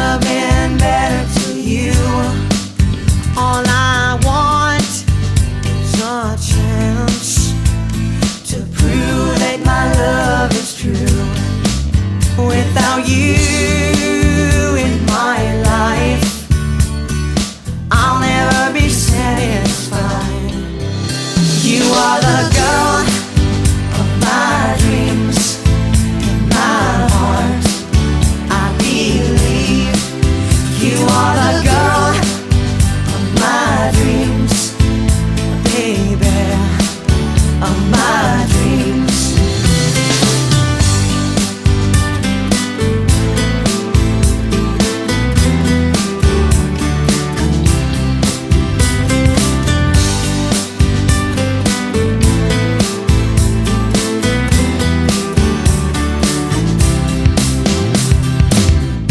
have been better to you. All I want is a chance to prove that my love is true. Without you in my life, I'll never be satisfied. You are the girl of my dreams. In my heart, I believe you are the girl of my dreams, baby, of my dreams.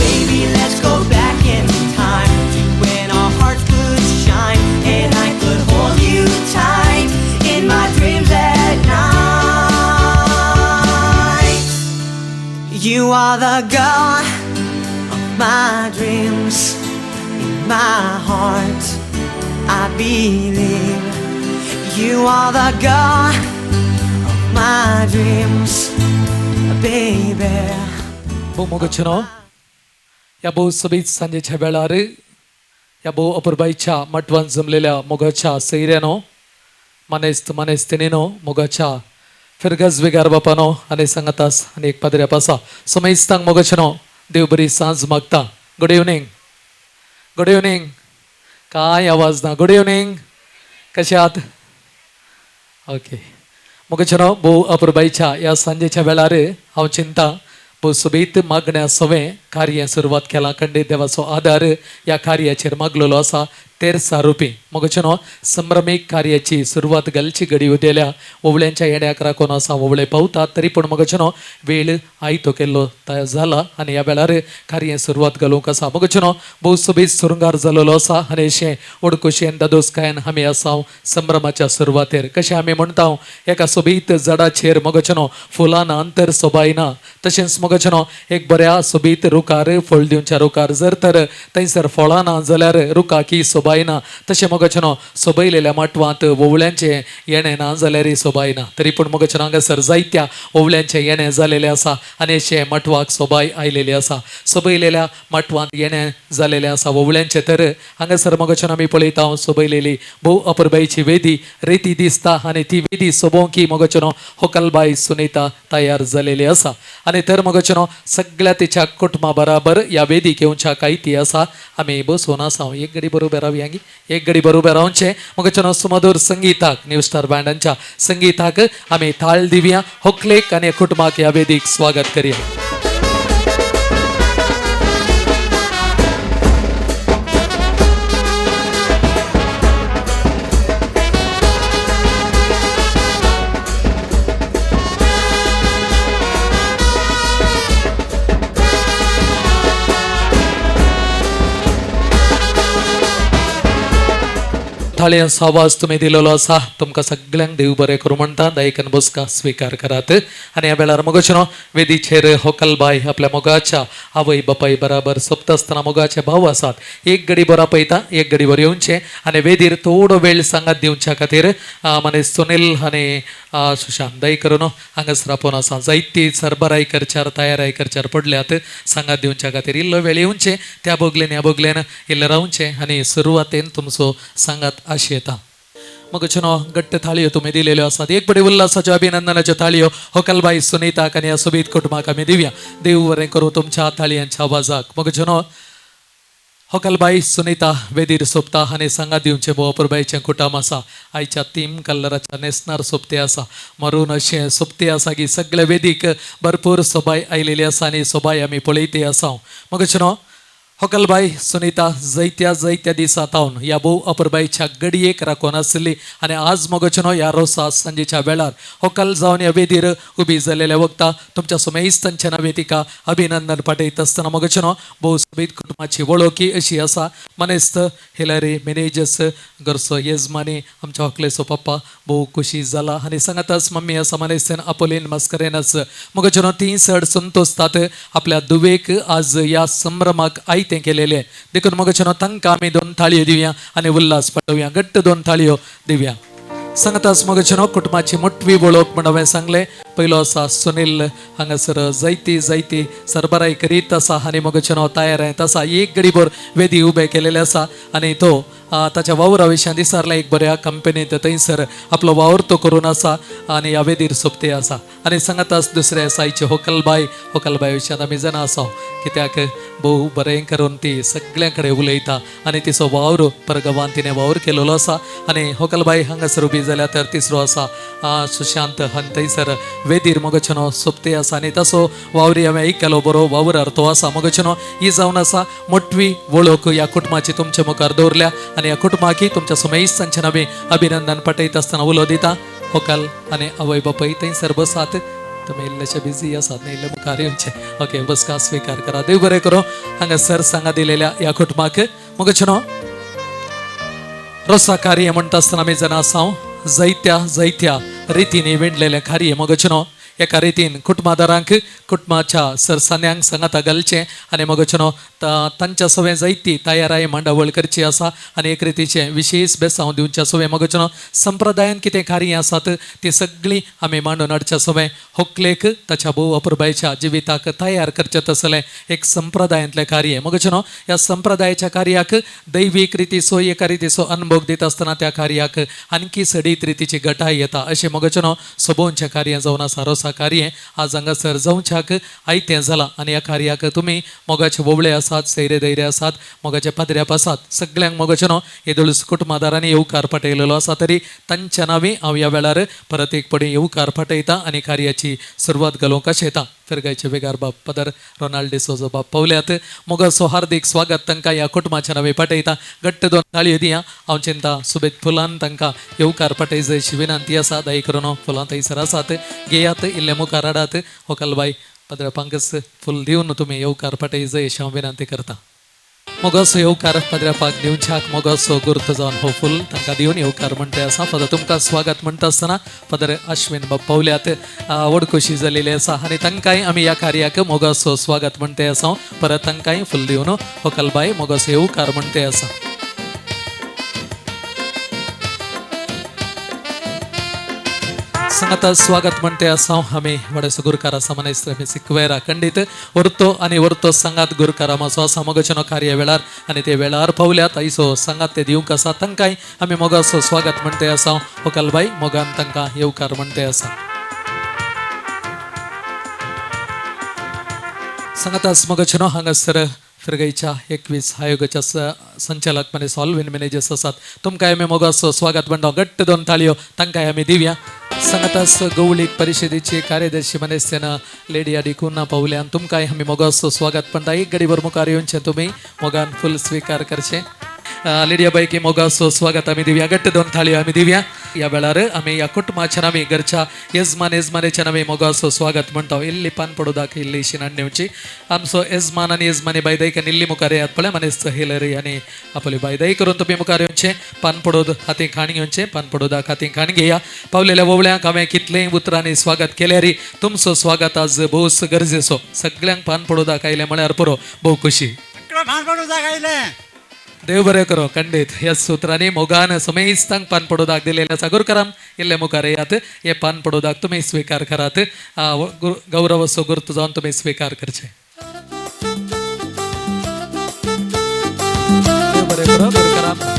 Baby, let's go back in time to when our hearts could shine and I could hold you tight in my dreams at night. You are the girl of my dreams. In my heart, I believe you are the girl of my dreams, baby. मोगचनो या बहु सभीत सांजेच्या वेळार या बहु अपूर्बाईच्या मटवान जमलेल्या मोगाच्या सैर्यानो मानेस्तिनीनो मोगाच्या फिरगज विगार बापानो आणि संगतास आणि एक पादऱ्या पासा समयस्तांग मोगचनो देव बरी सांज मागता. Good evening, good evening. काय आवाज ना. Good evening. कशे आहात? ओके. मोगचनो बहु अपूर्बाईच्या या सांजेच्या वेळार हांव चिंता बहु सोबीत मागण्या सवे कार्य सुरवात केला. खंडीत देवाचो आदार या कार्याचेर मागलेलो आसा. 13 रुपी मोगचनो संभ्रमीक कार्याची सुरवात घालची घडी उदेल्या ओवळ्यांच्या येण्याक राखून आसा. ओवळे पावतात तरी पूण मोगचनो वेळ आयतो केल्लो जाला आनी ह्या वेळार कार्य सुरवात घालूंक आसा. मोगचनो बहु सोबीत सुरंगार जाल्लो आसा आनी अशें उडकुशेन दादोसकायन आमी आसा संभ्रमाच्या सुरवातेर. कशें आमी म्हणटा एका सोबीत झाडाचेर मोगचनो फुलां ना अंतर सोबायना तशेंच मोगचनो एक बऱ्या सोबीत रुखार फळ दिवच्या रुखार जर तर थंयसर फळां ना जाल्यार रुखाकी सोबायना. तशें मोगचनो सोबयलेल्या माटवांत ओवळ्यांचे येणे ना जाल्यार सोबायना. तरी पूण मोगचनो हांगासर जायत्या ओवळ्यांचे येणे जालेले आसा आनी अशें माटवाक सोबाय आयलेली आसा. सोबयलेल्या माटवांत येणे जालेले आसा ओवळ्यांचे. तर हांगासर मोगचनो आमी पळयता सोबयलेली भोव अपूर्बायेची वेदी रेती दिसता आनी ती वेदी सोबोवंकी मोगचनो होकलबाई सुनीता तयार जालेली आसा. आनी तर मोगचनो सगळ्या तिच्या कुटुंबा बराबर या वेदीक येवच्या कायती आसा. आमी बसून आसा. एक घडी बरोबर रावया. एक घडी बरोबर रावचे. मोगचनो सुमधुर संगीताक न्यू स्टार बँडांच्या संगीताक आमी थाळ दिवया. होकलेक आनी कुटुंबाक या वेदीक स्वागत करूया. थाळ्यांचो आवाज तुम्ही दिलेलो आसा. तुमकां सगळ्यांक देव बरें करूं म्हणटा. दयेकन बसका स्विकार करात. आनी ह्या वेळार मोगचनो वेदीचेर होकलबाई आपल्या मोगाच्या आवय बापाय बराबर सोंपता आसतना मोगाचे भाव आसात. एक घडी बरो पळयता, एक घडी वर येवचे आनी वेदीर थोडो वेळ सांगात दिवच्या खातीर मनीस सुनील आनी सुशांत दय करून हांगासर आपोवन आसा. जायती सरबराई करच्यार तयाराय करच्यार पडल्यात सांगात दिवच्या खातीर. इल्लो वेळ येवचे, त्या बोगलेन ह्या बोगलेन इल्लें रावचे आनी सुरवातेन तुमचो सांगात आशी येता. मोगचनो घट्ट थाळयो तुम्ही दिलेल्यो आसात. एक बडी उल्हासाच्यो अभिनंदनाच्यो थाळयो होकलबाई सुनीताक आनी ह्या सोबीत कुटुंबाक आमी दिवया. देव बरें करूं तुमच्या थाळयांच्या आवाजाक. मोगचनो होकलबाई सुनीता वेदीर सोपता आनी सांगात दिवचे भोव अपूर्बायेचें कुटुंब आसा. आयच्या 3 कलराच्या नेसनार सोपते आसा. मरून अशें सोपते आसा की सगळे वेदीक भरपूर सोबाय आयलेली आसा आनी सोबाय आमी पळयते आसा. मोगचनो होकलबाई सुनीता जायत्या दिसांतावन ह्या भोव अपूर्बायेच्या घडयेक राखून आसली आनी आज मोगचनो ह्या रोसा सांजेच्या वेळार होकल जावन ह्या वेदीर उबी जालेल्या वक्ता तुमच्या सुमेस्तांच्या नांवे तिका अभिनंदन पाठयता आसतना मोगचनो भोव सोबीत कुटुंबाची वळखी अशी आसा. मनेस्त हिलरी मॅनेजर्स घरचो येजमानी आमच्या होकलेचो पप्पा भोव खुशी जाला आनी सांगाताच मम्मी आसा मनेस्तान आपोलीन मास्करेनस. मोगचनो ती चड संतोसतात आपल्या दुवेक आज ह्या संभ्रमाक जायते केलेले आहे. देखून मग तांकां आमी 2 थाळयो दिवया आणि उल्हास पटवया. घट्ट 2 थाळयो दिवया. सांगताच मग कुटुंबाची मोठवी वळख म्हणून हांवें सांगलें. पयलो आसा सुनील हांगासर जायती सरबराई करीत आसा आनी मग तयार आहेत आसा. एक घडीभर वेदी उबे केलेले आसा आनी तो ताच्या वावरा विशयां दिसारला एक बऱ्या कंपनीत थंयसर आपलो वावर तो करून आसा आनी ह्या वेदीर सोबते आसा. आनी सांगताच दुसरे आसा आयचे होकलबाई विशयान आमी जाणा आसा कित्याक भोव बरें करून ती सगळ्यां कडेन उलयता आनी तिचो वावर परगांवान तिणें वावर केलेलो आसा. आनी होकलबाई हांगासर उबी जाल्यार तर तिसरो आसा सुशांत आनी थंयसर वेदीर मोगचनो सोबते आसा आनी तसो वावरी हांवें ऐकलो बरो वावर अर्थ आसा. मोगचनो ही जावन आसा मोठवी वळख ह्या कुटुंबाची तुमच्या मुखार दवरल्या आनी ह्या कुटुंबाकी तुमच्या सुमेस्तांच्यान आमी अभिनंदन पटयत आसतना उलो दिता. होकल आनी आवय बापूय थंयसर बसात. तुम्ही इल्लेशे बिझी आसात न्ही, इल्ले मुखार येवचे. ओके, बसका स्वीकार करा. देव बरें करो. हांगासर सांगा दिलेल्या ह्या कुटुंबाक मोगचनो रोसा कार्य म्हणटा आसतना आमी जाणा आसा जायत्या रितीने विणलेले कार्य मोगचनो एका रितीन कुटुंबादारांक कुटुंबाच्या सरसान्यांक सांगाता घालचें आनी मोगचनो तांच्या सवय जायती तयाराय मांडावळ करची आसा आनी एक रितीचे विशेष बेसांव दिवच्या सवय मोगचनो संप्रदायान कितें कार्य आसात ती सगळीं आमी मांडून हाडच्या सवय होकलेक ताच्या भोव अपुरबायच्या जिविताक तयार करचें तसलें एक संप्रदायांतलें कार्य मोगचनो. ह्या संप्रदायाच्या कार्याक दैवीक रितीचो एका रितीचो अनुभव दित आसतना त्या कार्याक आणखी सडीत रितीची घटाय येता अशें मोगचनो सोबोवचें कार्य जावन आसा. रोसा कार्य आज हांगासर जावच्याक आयतें जालां आनी ह्या कार्याक तुमी मोगाचे वोवळे आसात, सैरे दैरे आसात, मोगाचे पाद्र्याप आसात, सगळ्यांक मोगचनो येदोळस कुटुंबादारांनी येवकार पटयलेलो आसा. तरी तांच्या नांवी हांव ह्या वेळार परत एक पडी येवकार पटयता आनी कार्याची सुरवात घालूंक आशेता. फिरगायचे वेगार बाब पदर रोनाल्ड डिसोजा बाब पावल्यात. मोगाचो हार्दिक स्वागत तांकां ह्या कुटुंबाच्या नांवे पटयता. घट्ट 2 ताळयो दिया. हांव चिंता सुबेज फुलान तांकां येवकार पटय जाय अशी विनंती आसा. दय करून फुलां थंयसर आसात, घेयात, इल्ले मुखार हाडात. होकलबाई पदरापांकच फुल दिवन तुमी येवकार पटय जाय अशी हांव विनंती करता. मोगाचो येवकार पदरापाक दिवच्याक मोगाचो गुर्त जावन हो फूल तांकां दिवन येवकार म्हणटे आसा. फादर तुमकां स्वागत म्हणटा आसतना फादर अश्विन बाब पावल्यात, आवड खोशी जालेली आसा आनी तांकांय आमी ह्या कार्याक मोगाचो स्वागत म्हणटे आसा. परत तांकांय फूल दिवन होकलबाई मोगाचो येवकार म्हणटे आसा. संगता स्वागत म्हणते आसा आमी वडस गुरुकार आसा मनेस्त्र सिक्वेरा खंडीत वर्तो आनी वर्तो सांगात गुरुकारा मासो आसा मोगाचनो कार्य वेळार आनी ते वेळार पावल्यात. आयसो सांगात ते दिवंक आसा तांकांय आमी मोगाचो स्वागत म्हणटे आसा. होकलबाई मोगान तांकां येवकार म्हणटे आसा. सांगातास मोगाचनो हांगासर फिरगायच्या 21 आयोगाच्या संचालक मने सॉल्विन मॅनेजर्स आसात. तुमकां आमी मोगाचो स्वागत म्हणटा. घट्ट 2 ताळयो तांकांय आमी दिवया. सांगतास गवळीक परिशदेची कार्यदर्शी मनेस्तेन लेडी अडिकुना पावल्यान तुमकांय आमी मोगाचो स्वागत म्हणटा. एक घडीभर मुखार येवचें तुमी मोगान फूल स्वीकार करचें. लेडया बायकी मोगाचो स्वागत आमी दिवया. घट्ट 2 थाळयो आमी दिवया. ह्या वेळार आमी ह्या कुटुंबाच्या नांवी घरच्या येजमानेच्या नांवी मोगाचो स्वागत म्हणटा. इल्ली पान पडू दाख इल्ली शिनाण नेवची. आमचो येजमान आनी येजमानी बायदायकान इल्ली मुखार येयात पळय. मनेस्त हेलरी आनी आपली बायदाई करून तुमी मुखार येवचें. पान पडोद हातीक खाण घेवचें. पान पडोदाक हातीक खाण घेया. पावलेल्या वोवळ्यांक हांवें कितलेंय उतरांनी स्वागत केल्यार तुमचो स्वागत आज भोवच गरजेचो. सगळ्यांक पान पडोदाक आयलें म्हळ्यार पुरो भोव खुशी. देव बरें करो. खंडीत ह्या सुत्रांनी मोगान समेस्तांक पान पडोदाक दिलेले आसा. गुरुकाराम इल्ले मुखार येयात. हे पान पडोदाक तुमी स्वीकार करात. गौरव असो गुर्त जावन तुमी स्वीकार करचे.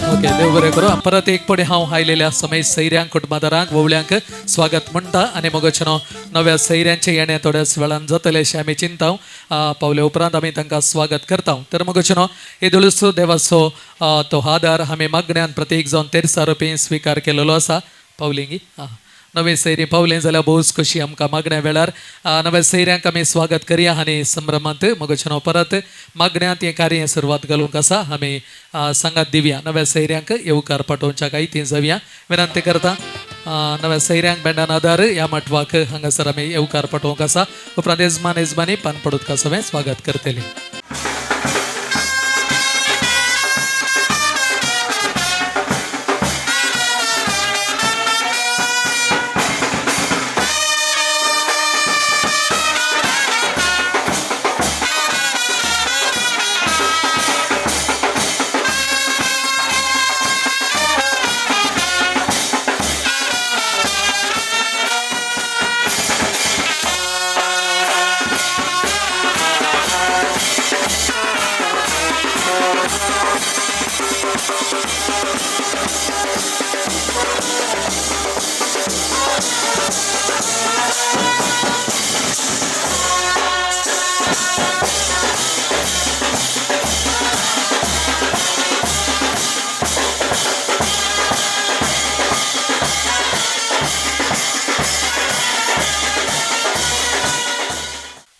ओके, देव बरें करो. परत एक पडी हांव आयलेल्या समय सैऱ्यांक कुटुंबादारांक वोवळ्यांक स्वागत म्हणटा आनी मोगाचनो नव्या सैऱ्यांचे येणे थोड्याच वेळान जातले अशें आमी चिंताव. पावले उपरांत आमी तांकां स्वागत करता. तर मोगाचनो येदोळूच देवाचो तो आदार आमी मागण्यांत प्रत्येक जावन 13 रुपये स्वीकार केलेलो आसा. पावलिंगी नवे सैरी पावलें जाल्यार भोवच कशी आमकां मागण्या वेळार नव्या सैऱ्यांक आमी स्वागत करया आनी संभ्रमांत मोगाचनो परत मागण्यांत हें कार्य सुरवात घालूंक आसा. आमी सांगात दिवया. नव्या सैऱ्यांक येवकार पाठोवच्या काय ती जावया विनंती करता. नव्या सैऱ्यांक बेंडान आदार ह्या मटवाक हांगासर आमी येवकार पाठोवंक आसा. उपरांत येजमानी पान पडोदका सगळें स्वागत करतली.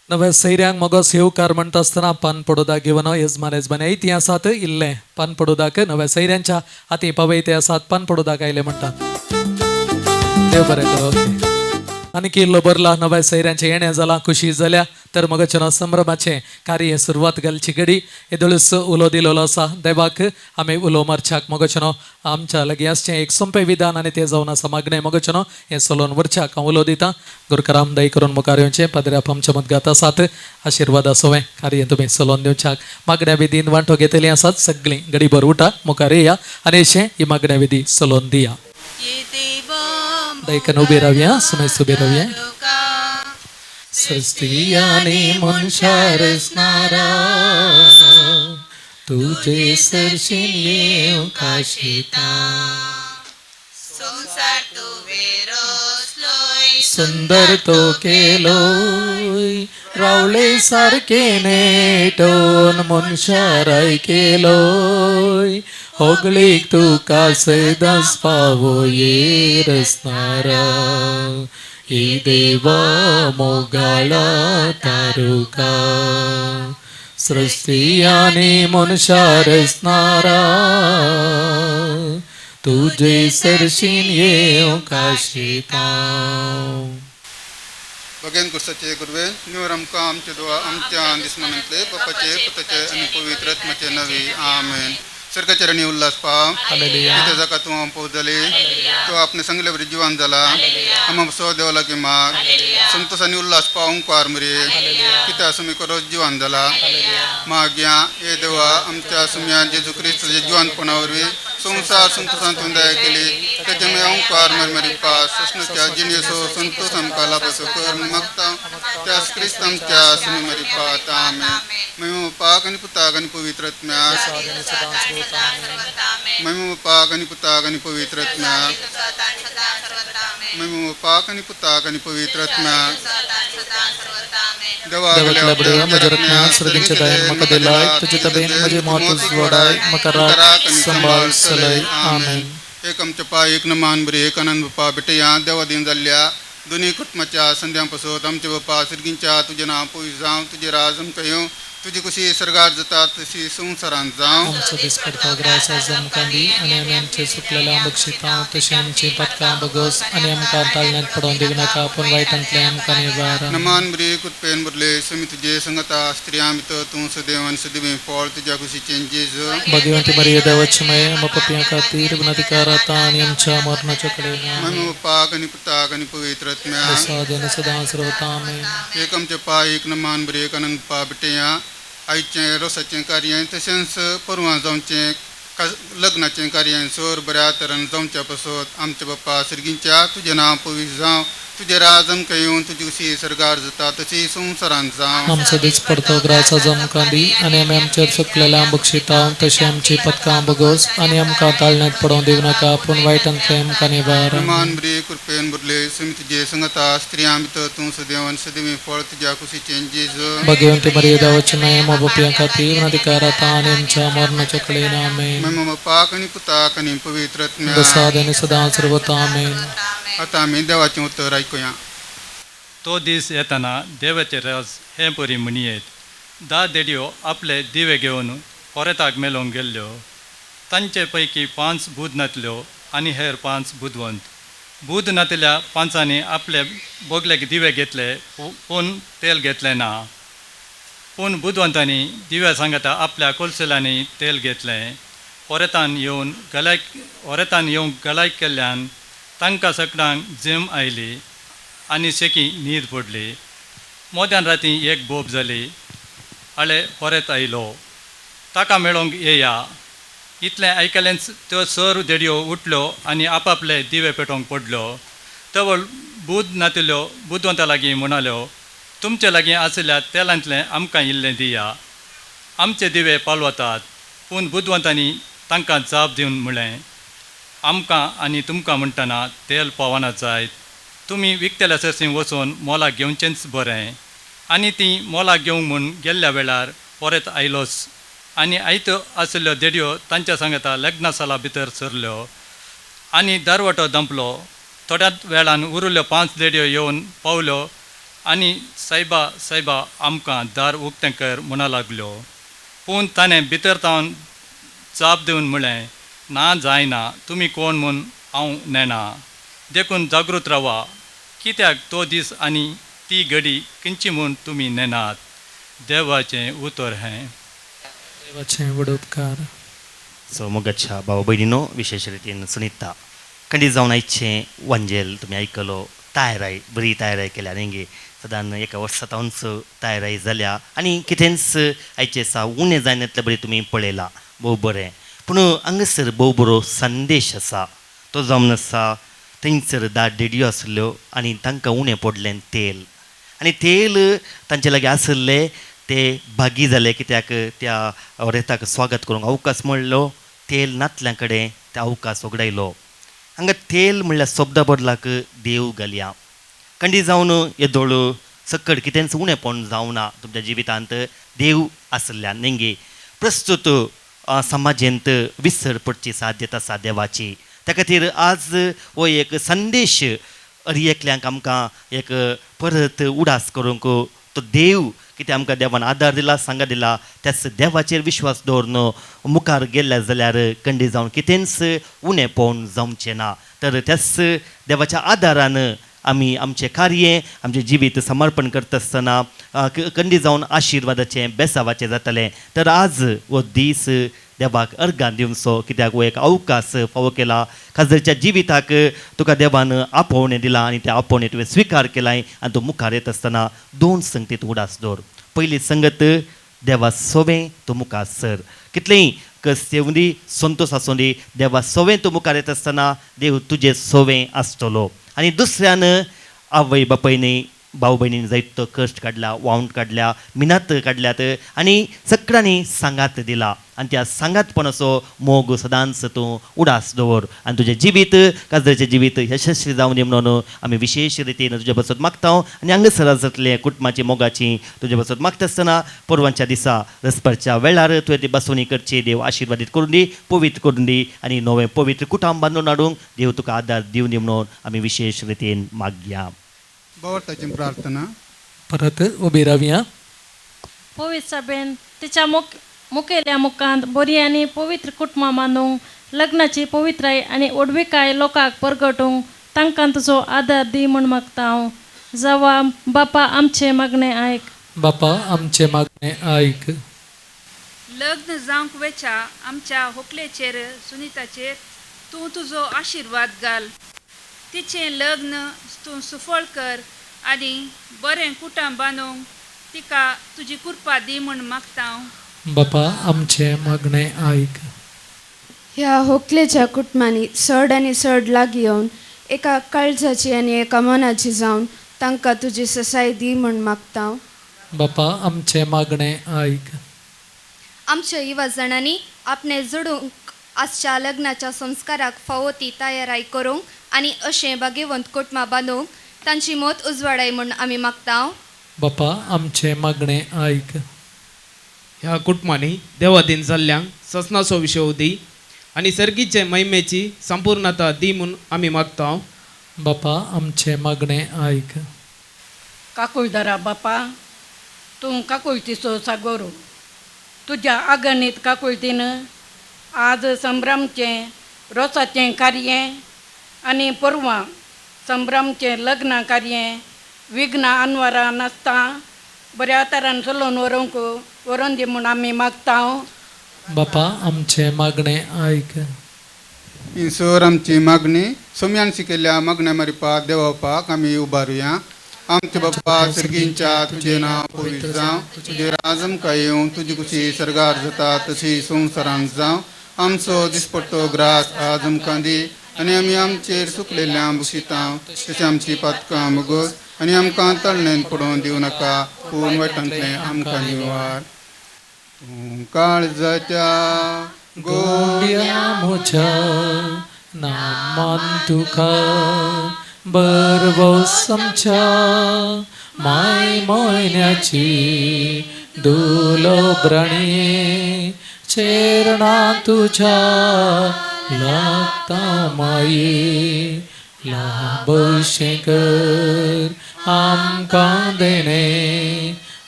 नव्या सैर्यांक मोगोस येवकार म्हणटा आसतना पान पडोवदाक घेवन येजमाने इतिहासात इल्लें पान पडोवदाक नव्या सैर्यांच्या हाती पवे इतिहासात पान पडोवदाक आयले म्हणटात. देव बरें करो. ओके. आनी इल्लो बरला नव्या सैर्यांचे येणें जालां खुशी जाल्या तर मगचनो संभ्रमाचे कार्य सुरवात घालची घडी येदोळूस उलो दिलोलो आसा. देवाक आमी उलो मारच्याक मगचनो आमच्या लागीं आसचें एक सोंपें विधान आनी तें जावन आसा मागणें मगचनो हें सोलोवन व्हरच्याक हांव उलो दितां. गुरुकाराम दय करून मुखार येवचें. पाद्र्याप आमच्या मदगात आसात. आशिर्वाद आसोवें कार्य तुमी सोलोवन दिवच्याक. मागण्या विधीन वांटो घेतलीं आसात सगळीं घडीभर उठा मुखार येया आनी अशें ही मागण्या विधी सोलोवन दिया. दयकन उबी रावया. सुमेस उबी रावया. सृष्टी आणि मनशा रचणारा तुझे सरशीन येऊ काशिता संसार तुवे रचलोय सुंदर तो केलोय रावळे सारखे नेटोन मनशाराय केलोय होगळीक तुका सैदास पावो ये रचणारा ही देवा मोगाळा तारुका सृष्टी आणि मनशा रचणारा तुझे सरशीन येऊ काशिता. भगेन कुर्साचे गुरुवे निवर आमकां आमचे दुआ आमच्या दिसमनांतले बापाचे पुताचे आनी पवित्र आत्म्याचे नवी आमेन. सर्गचरणी उल्हास पाव कितें जाका तूं पोवजली तो आपणे सांगले बरी जिवान जाला आम सो देवला की माग संतोष आनी उल्हास पाव ओंकार मरे कित्या सुमी करो जिवान जाला मागया हे देवा आमच्या सुम्या जेजू क्रिस्ताच्या जिवानपणा वरवीं संसार संतोषान तुवें दया केली तेजे मे ओंकार मरमरी पास सस्नच्या जिणेसो संतोष आमकां लाभसो कर मागता त्या क्रिस्त आमच्या सुमी मरी पात आमेन. महिमा पाक आनी पुताक आनी पवित्र आत्म्याक महिमा पाक आनी पुताक आनी पवित्र आत्म्याक महिमा पाक आनी पुताक आनी पवित्र आत्म्याक देवागल्या बडया म्हज्या रत्ना सृदींचे दयेन म्हाका दिलाय तुजे तबेन म्हजे मातूस वडाय म्हाका राख संभाळ सलय आमेन. एक आमच्या पाय एक नमान बरी एक आनंद बापा बेटया देवा दिन जाल्ल्या दोन्ही कुटुंबाच्या संध्या पासत आमचे बापा सिरगींच्या तुझे नांव पवित्र जावं तुझे राज आमकां येवं तुझी कशी सरगार जाता तशी संवसारांत जावं. आमचो दीस पडतो ग्रास आज आमकां दी आनी आमी आमचे चुकलेल्या बक्षिता तशें आमची पदकां बगोस आनी आमकां ताळण्यांत पडोवन दिवं नाका पूण वायटांतले आमकां निवार. नमान बरी कुटपेन बरले समी तुजे संगता स्त्रियां भितर तूं सदैव आनी सदैव फळ तुज्या कुशीचें जेज भगवंती मरिया देवाची माय आम पपियां खातीर गुणाधिकार आता आनी आमच्या मरणाच्या कडेन महिमा पाक आनी पुताक आनी पवित्र आत्म्याक सदां सदां सर्वता आमेन. एक आमचे पाय एक नमान बरी एक आनंद पा बेटया आयचें रोसाचें कार्य तशेंच परवां जावचें लग्नाचें कार्य सोर बऱ्या तरेन जावच्या पासत आमचे बापा सिरगींच्या तुजें नांव पवित्र जावं तुजे राज आमकां येवन तुजी कशी सरगार जाता तशी संवसारांत जावं. आमचो दीस पडतो ग्रास आज आमकां दी आनी आमी आमचेर चुकलेल्या बक्षिता तशें आमची पदकां बगोस आनी आमकां ताळण्यांत पडोवन दिवं नाका पूण वायटांतले आमकां निवार. मान बरी कृपेन बरले समी तुजे संगता स्त्रियां भितर तूं सदैव आनी सदैव फळ तुज्या कुशीचें जेज भगवंती मरिया देवाची माय आम पपियां खातीर गुणाधिकार आता आनी आमच्या मरणाच्या कडेन आमेन. महिमा पाक आनी पुताक आनी पवित्र आत्म्याक सदां आनी सदां सर्वता आमेन. आतां आमी देवाचें उतर आयकुया. तो दीस येताना देवाचे राज हे परी म्हणयेत. 10 देडयो आपले दिवे घेवन कोरेताक मेलोवंक गेल्ल्यो. तांचे पैकी 5 बूद नातल्यो आनी हेर 5 बुदवंत. बूद नातल्या 5 आपले बोगलेक दिवे घेतले पूण तेल घेतलें ना. पूण बुदवंतांनी दिव्या सांगता आपल्या कोलसेलांनी तेल घेतलें. ओरेतान येवन गलायक केल्ल्यान तांकां सगळ्यांक झेम आयली आनी शेकी न्हीद पडली. मोद्यान राती एक बोब जाली. आळे होरेत आयलो. ताका मेळोवंक येया. इतलें आयकलेंच त्यो सर देडयो उठल्यो आनी आपआपले दिवे पेटोवंक पडल्यो. तवळ बूद नातिल्ल्यो बुदवंता लागीं म्हणाल्यो तुमचे लागीं आसल्या तेलांतलें आमकां इल्लें दिया. आमचे दिवे पालवतात. पूण बुद्धवंतांनी तांकां जाप दिवन म्हळें, आमकां आनी तुमकां म्हणटना तेल पावना जायत. तुमी विकतेल्या सरसीं वचून मोलाक घेवचेंच बरें. आनी तीं मोलाक घेवंक म्हूण गेल्ल्या वेळार परत आयलोच. आनी आयत आशिल्ल्यो देडयो तांच्या सांगता लग्नासाला भितर सरल्यो आनी दारवाटो दंपलो. थोड्याच वेळान उरिल्ल्यो 5 देडयो येवन पावल्यो आनी सायबा सायबा आमकां दार उक्तें कर म्हणा लागल्यो. पूण ताणें भितर तावन जाप दिवन म्हळें, ना जायना, तुमी कोण म्हूण हांव नेना. देखून जागृत रावा, कित्याक तो दीस आनी ती घडी खंयची म्हूण तुमी नेनात. देवाचें उतर हें. देवाचे वडोपकार. सो मोगाच्या भाव भयणीनो, विशेष रितीन सुनीता खंडीत जावन आयचें वंजेल तुमी आयकलो. तयाराय, बरी तयाराय केल्या नेंगे. सदांच एका वर्सांच तयाराय जाल्या आनी कितेंच आयचे सा उणें जायन येतलें बरें तुमी पळयलां. भोव बरें. पूण हांगासर भोव बरो संदेश आसा. तो जावन आसा थंयसर 10 देडयो आसल्यो आनी तांकां उणें पडलें तेल. आनी तेल तांचे लागीं आसले ते भागी जाले, कित्याक त्या रेताक स्वागत करूंक अवकाश मेळ्ळो. तेल नातल्या कडेन ते अवकाश उगडायलो. हांगा तेल म्हणल्यार शब्दा बदलाक देव घालया. खंडी जावन येदोळ सकट कितेंच उणेंपण जावना तुमच्या जिवितांत देव आसल्यान नेंगे. प्रस्तुत समाजेंत विसर पडची साध्यता आसा देवाची. त्या खातीर आज हो एक संदेश एकल्यांक आमकां एक परत उडास करूंक तो देव कितें आमकां देवान आदार दिला, सांगा दिला, त्याच देवाचेर विश्वास दवरून मुखार गेल्या जाल्यार खंडी जावन कितेंच उणेंपण जावचें ना. तर त्याच देवाच्या आदारान आमी आमचें कार्य, आमचें जिवीत समर्पण करता आसतना खंडी जावन आशिर्वादाचें बेसावाचें जातलें. तर आज हो दीस देवाक अर्गां दिवचो, कित्याक हो एक अवकाश फावो केला. खाजरच्या जिविताक तुका देवान आपोवणें दिलां आनी त्या आपोवणें तुवें स्विकार केलाय आनी तूं मुखार येता आसतना 2 संगतींत उडास दवर. पयली संगत, देवा सोवें तूं मुखार सर. कितलेंय कस येवं दी, संतोश आसूं दी, देवा सोवें तूं मुखार येता आसतना देव तुजें सोवें आसतलो. आनी दुसऱ्यान आवय बापायनी भाव भयणीन जायतो कश्ट काडला, वावंट काडल्या, मिनात काडल्यात आनी सगळ्यांनी सांगात दिला. आनी त्या सांगातपणाचो मोग सदांच तूं उडास दवर आनी तुजें जिवीत, काजराचें जिवीत यशस्वी जावन दी म्हणून आमी विशेश रितीन तुजे बसत मागता. आनी हांगासर जातलें कुटुंबाची मोगाची तुजे बसत मागता आसतना परवांच्या दिसा रस्पारच्या वेळार तुवें ती बसवणी करची. देव आशिर्वादीत करून दी, पवित्र करून दी आनी नवें पवित्र कुटुंब बांदून हाडूंक देव तुका आदार दिवन दी म्हणून आमी विशेष रितीन मागया. भावार्थाची प्रार्थना. परत उबी रावया. पवित्र सभेन तिच्या मुखेल्या मुखांत बरी आनी पवित्र कुटुंबां बांदूंक, लग्नाची पवित्राय आनी ओडविकाय लोकांक परगटूंक तांकां तुजो आदार दी म्हूण मागता हांव. जावा बापा आमचें मागणें आयक. बापा आमचें मागणें आयक. लग्न जावंक वेच्या आमच्या व्हंकलेचेर सुनीताचेर तूं तुजो आशिर्वाद घाल. तिचें लग्न तूं सुफळ कर आनी बरें कुटुंब बांदूंक तिका तुजी कृपा दी म्हूण मागता हांव. बापा आमचें मागणें आयक. ह्या व्हंकलेच्या कुटुंबांनी चड आनी चड लागीं येवन एका काळजाची आनी एका मनाची जावन तांकां तुजी ससाय दी म्हूण मागता हांव. बापा आमचें मागणें आयक. आमच्या युवा जाणांनी आपणे जोडूंक आजच्या लग्नाच्या संस्काराक फावो ती तयाराय करूंक आनी अशें भाग्यवंत कुटुंबां बांदूंक तांची मोत उजवाडाय म्हूण आमी मागता हांव. बापा आमचें मागणें आयक. ह्या कुटुंबांनी देवाधीन जाल्ल्यांक ससनाचो विशय दी आनी सर्गीचे महिमेची संपूर्णता दी म्हूण आमी मागता हांव. बापा आमचें मागणें आयक. काकुळदारा बापा, तूं काकुळतीचो सागोरो. तुज्या आगणीत काकुळतीन आज संभ्रमचें रोसाचें कार्य आनी परवां संभ्रमचें लग्न कार्य विघ्ना आनवारा नासता बऱ्या तरान चलोवन व्हरोन दी म्हूण आमी मागता हांव. बापा आमचें मागणें आयक. ईश्वर आमची मागणी सोम्यांशी केल्या मागण्या मारिपाक देवापाक आमी उबारुया. आमचे बाप्पा सर्गींच्या तुझे नांव पवित्र जावं, तुझे राज आमकां येवं, तुजी कुशी सरगार जाता तशी संवसारांत जावं. आमचो दिसपट्टो ग्रास आज आमकां दी आनी आमी आमचेर चुकलेल्यांक बुशिता तशी आमची पातकां मुगोस आनी आमकां तळणेन पडोवन दिवं नाका, पूण वायटांतलें आमकां निवार. तूं काळजाच्या गोंड्या म्हज्या नामान तुका बरवो समच्या माय मोयण्याची दुलो ब्रणये चेरणा तुझ्या लागता माये लाभशें कर आमकां देणे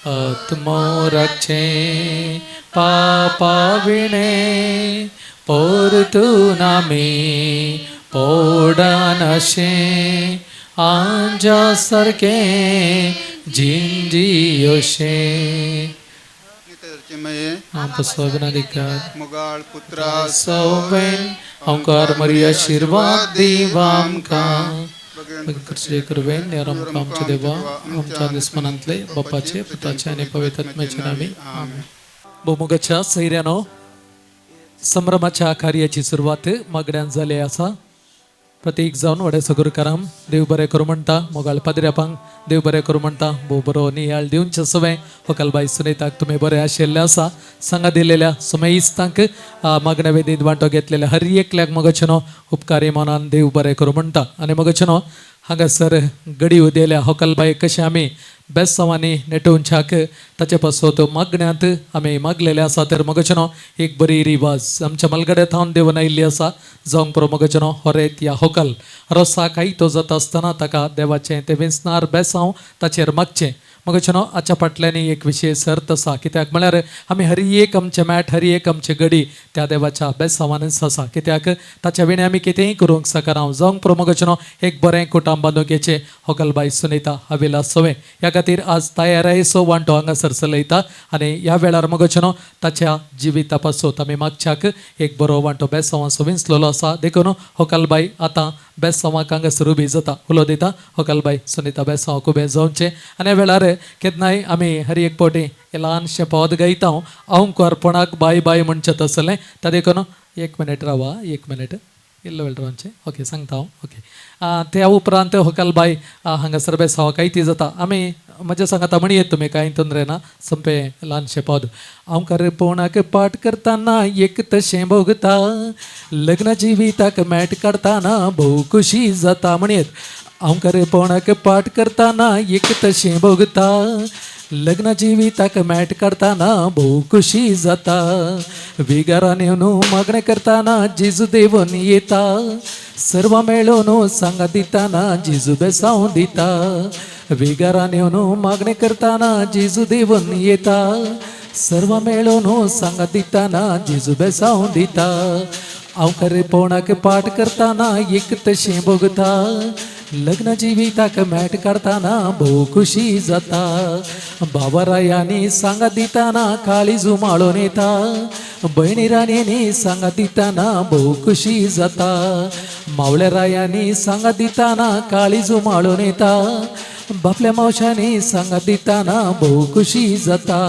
आत्मो राखचें पापा विणे परतून आमी पोडान अशें आंजा सारकें जिंजी अशें मये आमकां मुगाळ पुत्रा सौवेन ओंकार मरी आशीर्वाद दीव आमकां कृपेन नेरामकां आमच्या देवा आमच्या दुस्मनांतले बापाचे पुताचे आनी पवित्र आत्म्याचे नामी आमेन. भोवमुगाच्या सैऱ्यानो संभ्रमाच्या कार्याची सुरवात मागण्यांत जाली आसा. प्रत्येक जावन व्हडे सगुरकाराम देव बरें करूं म्हणटा. मोगाळ पाद्र्यापांक देव बरें करूं म्हणटा. भोव बरो नियाळ दिवचें सवय होकालबाई सुनीताक तुमी बरे आशिल्ले आसा. सांगा दिलेल्या सुमेइस्तांक मागण्या वेदीत वांटो घेतलेल्या हर एकल्याक मोगाचेनो उपकारी मनान देव बरें करूं म्हणटा. आनी मोगाचेनो हांगासर गडी उदेल्या होकालबाई कशें आमी बेसांवांनी नेटोवच्याक ताचे पासत मागण्यांत आमी मागलेले आसा. तर मोगाचेनो एक बरी रिवाज आमच्या मलगड्यांत हांव देवन आयिल्ली आसा. जावंक पुरो मोगाचेनो होरेत या होकल रोसा कायतो जाता आसतना ताका देवाचें तें विंसणार बेसांव ताचेर मागचें. मोगाचेनो हाच्या फाटल्यानी एक विशेश अर्थ आसा. कित्याक म्हळ्यार आमी हर एक आमचें मॅट हर एक आमची गडी त्या देवाच्या बेसांवानच आसा. कित्याक ताच्या विणे आमी कितेंय करूंक सकारांव. जावंक पुरो मोगाचेनो एक बरें कुटुंब बांदूंक होकलबाई सुनीता हावेला सवय. ह्या खातीर आज तयारेचो वांटो हांगासर चलयता आनी ह्या वेळार मोगाचेनो ताच्या जिविता पासत आमी मागच्याक एक बरो वांटो बेसांवाचो विंसलेलो आसा. देखून होकलबाई आतां बेसांवाक हांगासर उबी जाता. उलो दिता होकलबाई सुनीता बेसांवाक उबें जावचें. आनी ह्या वेळार केन्नाय आमी हर एक पावटी ल्हानशें पद गायता. हांव कोरपणाक बाय बाय म्हणचें आसलें. त्या देखून एक मिनीट रावा. एक मिनीट इल्लो वेळ रावचें. ओके सांगता हांव. ओके त्या उपरांत होकलबाई हांगासर बेसांवाक आयती जाता. आमी म्हजे सांगाता म्हणयेत तुमी कांय तोंदरे ना. संपें ल्हानशें पद. हांव करपणाक पाठ करतना एक तशें भोगता लग्न जिविताक मॅट काडटाना भोव खुशी जाता. म्हणयेत हांव करपणाक पाठ करतना एक तशें भोगता लग्न जिविताक मॅट काडटाना भोव खुशी जाता. विगारान येवन मागणें करताना जेजू देवून येता. सर्व मेळून सांगा दिताना जेजू बेसांव दिता. विगारान येवन मागणें करताना जेजू देवून येता. सर्व मेळून सांगा दिताना जेजू बेसांव दिता. हांव करपणाक पाठ करताना एक तशें भोगता लग्न जिविताक मॅट काडटाना भोव खुशी जाता. बाबारायांनी सांगा दिताना काळीजू माळोन येता. भयणी राणींनी सांगा दिताना भोव खुशी जाता. मावळ्या रायांनी सांगा दिताना काळीजू माळोन येता. बापल्या मावशांनी सांगा दिताना भोव खुशी जाता.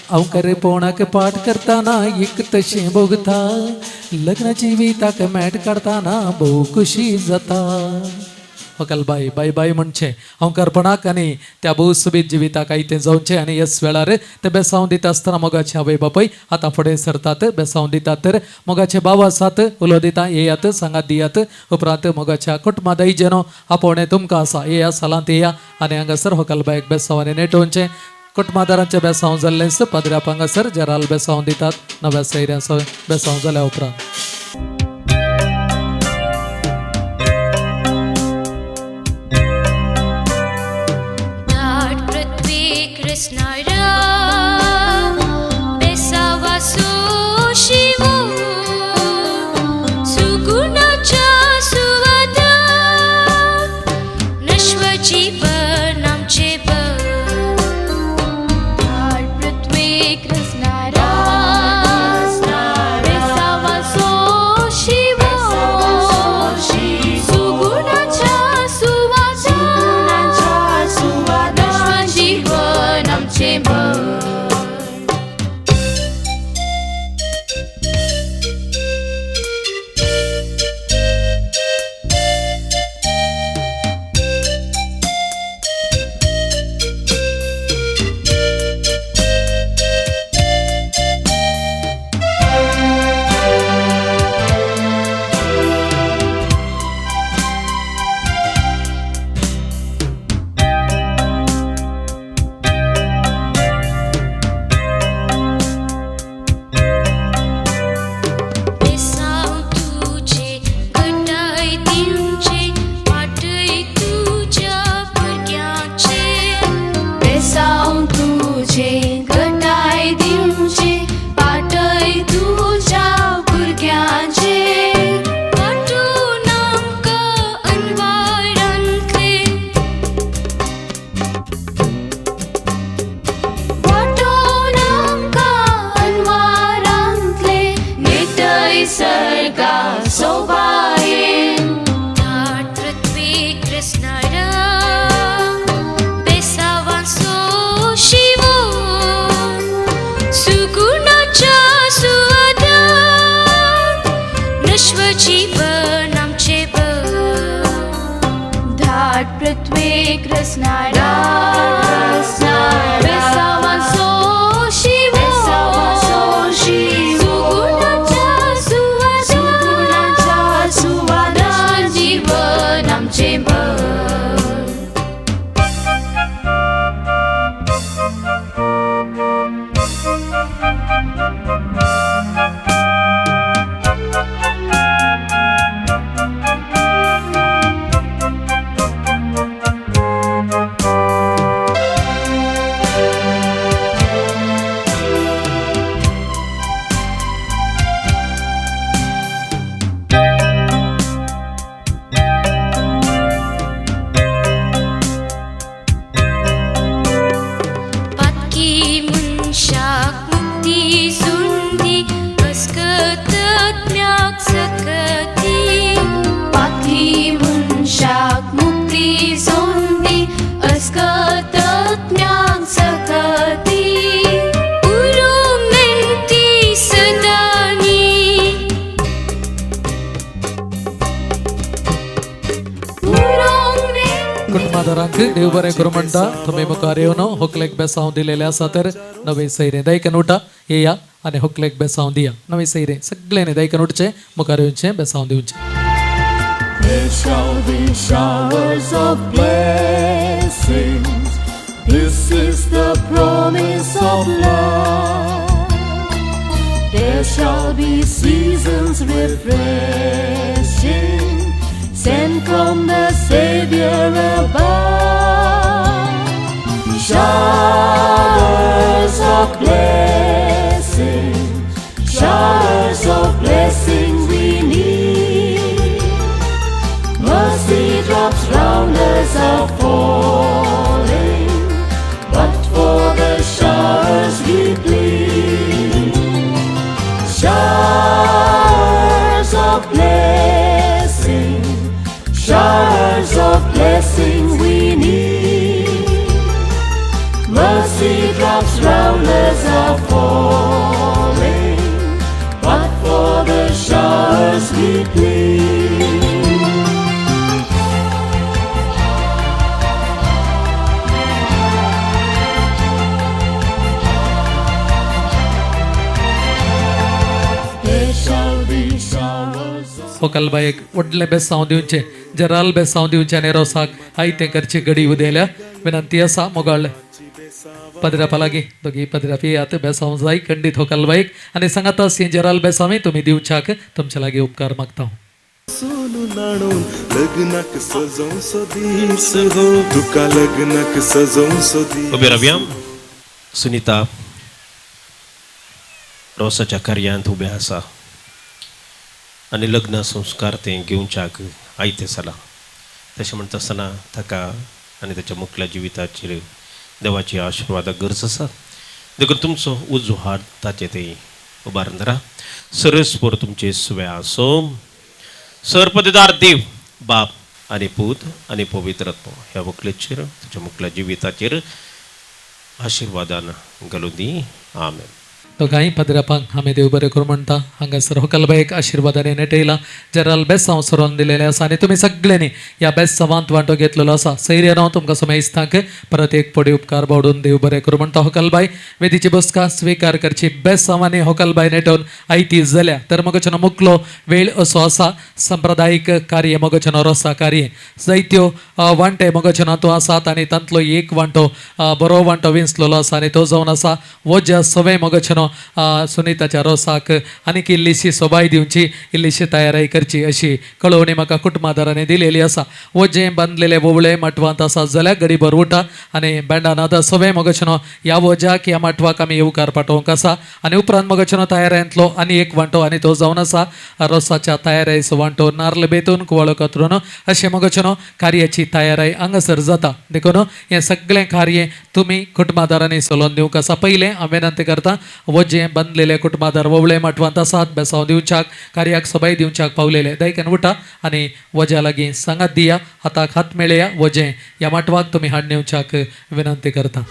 हांव करपणाक पाठ करताना एक तशें भोगता लग्न जिविताक मॅट काडटाना भोव खुशी जाता. होकलबाई बाय बाय म्हणचें हांव करपणाक आनी त्या भोव सुबीत जिविताक आयतें जावचें. आनी ह्याच वेळार ते बेसांव दिता आसतना मोगाचे आवय बापूय आतां फुडें सरतात बेसांव दितात. तर मोगाचे भाव आसात उलो दिता येयात सांगात दियात. उपरांत मोगाच्या कुटुंबांत जेनो आपोवणें तुमकां आसा येया सालांत येया आनी हांगासर होकलबाईक बेसांवांनी नेटोवचें. कुटुंबादारांचें बेसांव जाल्लेंच पाद्र्याप हांगासर जराल बेसांव दितात. नव्या सैऱ्याचो बेसांव जाल्या उपरांत कृष्णा सोबायेन धाट पृथ्वी कृष्णारा बेसावांचो शिवो सुगुणाच्या सुवादान नश्व जीवन आमचे धाट पृथ्वी कृष्णारा बेसावांचो शिवो सुगुणाच्या सुवादान जीवन आमचे कुटुंबादारांक देव बरें करूं म्हणटा तुमी मुखार येवन होकलेक बेसांव दिलेले आसा तर नवे सैरे दैकन उठा येया आनी होकलेक बेसांव दिया नवे सैरे सगळ्यांनी दैकन उठचे मुखार येवचे बेसांव दिवचे There shall be showers of blessings. This is the promise of love. There shall be seasons refreshing, sent from the Savior above. Showers of blessings, showers of blessings we need. Mercy drops round us are falling, but for the showers we plead. Showers of blessing, showers of blessing we need. Mercy drops round us are falling, but for the showers we plead. होकलबायेक व्हडले बेसांव दिवचे जराल बेसांव दिवचे आनी रोसाक आयते करची घडी उदेल्या विनंती आसा मोगाळ पदरापा लागी दोगी पदरापी यात बेसांव जाय खंडीत होकलबायेक आनी सांगात सी जराल बेसांवी तुमी दिवच्याक तुमच्या लागी उपकार मागता सोनू नाणून लग्नाक सजों सोदीस हो तुका लग्नाक सजों सोदीस उबे रावया सुनीता रोसाच्या कार्यांत उबे आसा आनी लग्न संस्कार ते घेवच्याक आयते जाला तशें म्हणटा आसतना ताका आनी ताच्या मुखल्या जिविताचेर देवाची आशिर्वादाक गरज आसा देखून तुमचो उजो हात ताचे ते उबारून धरा सरस्पर तुमचे सुवे आसो सरपददार देव बाप आनी पूत आनी पवित्र आत्मा ह्या व्हंकलेचेर तुज्या मुखल्या जिविताचेर आशिर्वादान घालून दी आमेन दोगांय पदरापांक आमी देव बरें करूं म्हणटा हांगासर होकलबायेक आशिर्वादाने नेटयला जराल बेसांव सरोन दिलेले आसा आनी तुमी सगळ्यांनी ह्या बेसांवांत वांटो घेतलेलो आसा सैर्यान हांव तुमकां समेस्तांक परत एक पडी उपकार बावडून देव बरें करूं म्हणटा होकलबाय वेदीची बसका स्विकार करची बेसांवांनी होकलबाय नेटोवन आयती जाल्या तर मोगचेनो मुखलो वेळ असो आसा संप्रदायीक कार्य मोगचेनो रोसा कार्य जायत्यो वांटे मोगचेनो हातूंत आसात आनी तांतलो एक वांटो बरो वांटो विंचलेलो आसा आनी तो जावन आसा वज्या सवे मोगचेनो सुनीताच्या रोसाक आनीक इल्लीशी सोबाय दिवची इल्लीशी तयारी करची अशी कळवणी म्हाका कुटुंबादारांनी दिलेली आसा वजें बांदलेले वोवळे मटवांत आसा जाल्यार गडीभर उठा आनी बँडान आतां सवे मोगचेनो ह्या वज्याक ह्या मटवाक आमी येवकार पाठोवंक आसा आनी उपरांत मोगचेनो तयारेंतलो आनी एक वांटो आनी तो जावन आसा रोसाच्या तयारेचो वांटो नार्ल बेतून कुवाळो कतरून अशें मोगचेनो कार्याची तयारी हांगासर जाता देखून हें सगळें कार्य तुमी कुटुंबादारांनी चलोवन दिवंक आसा पयलें हांव विनंती करता वजे बांधलेले कुटुंबादार ववळे माटवान तसात बेसाव दिवच्याक कार्याक सबाई दिवच्याक पावलेले दैकन उठा आणि वज्या लागीं सांगात दिया हाताक हात मेळया वजे या माटवाक तुम्ही हाड नेवच्याक विनंती करता.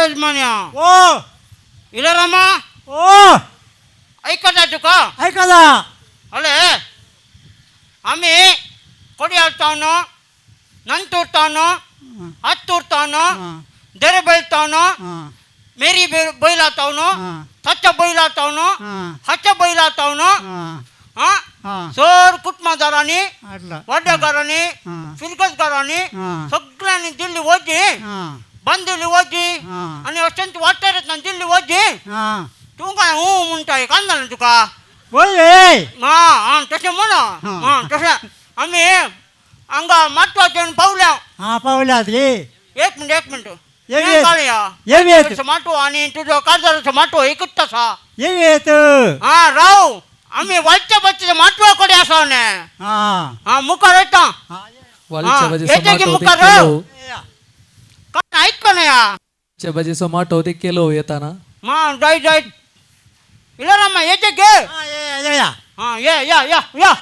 यजमान्या ओ इलारामा ओ ऐकता तुका ऐकता अले आम्ही कोडी आलतावनो नंतुरतावनो हत्तुरतावनो दरे बैलतावनो मेरी बैलातावनो थच्चा बैलातावनो हच्चा बैलातावनो सर कुटुंबादारांनी वाड्याकारांनी फिरकतकारांनी सगळ्यांनी दिल्ली वजी बांधली वजी आणि अत्यंत वाटत ना दिल्ली वजी तू काय हो म्हणताय कांदा ना तुका तसे म्हणा तसे आम्ही अंगा माटवाचे पावल्या पावल्या एक मिनिट माटो आणि तुझं काजाराचं माटो एकच तसा राव आम्ही वाईटच्या बच्चे माटवाकडे असा ना मुखार येता येते की मुखार काय ऐक का नाही भाजीचो माटो ते केलो येताना जाय जाय इलारामा येते गे या या या या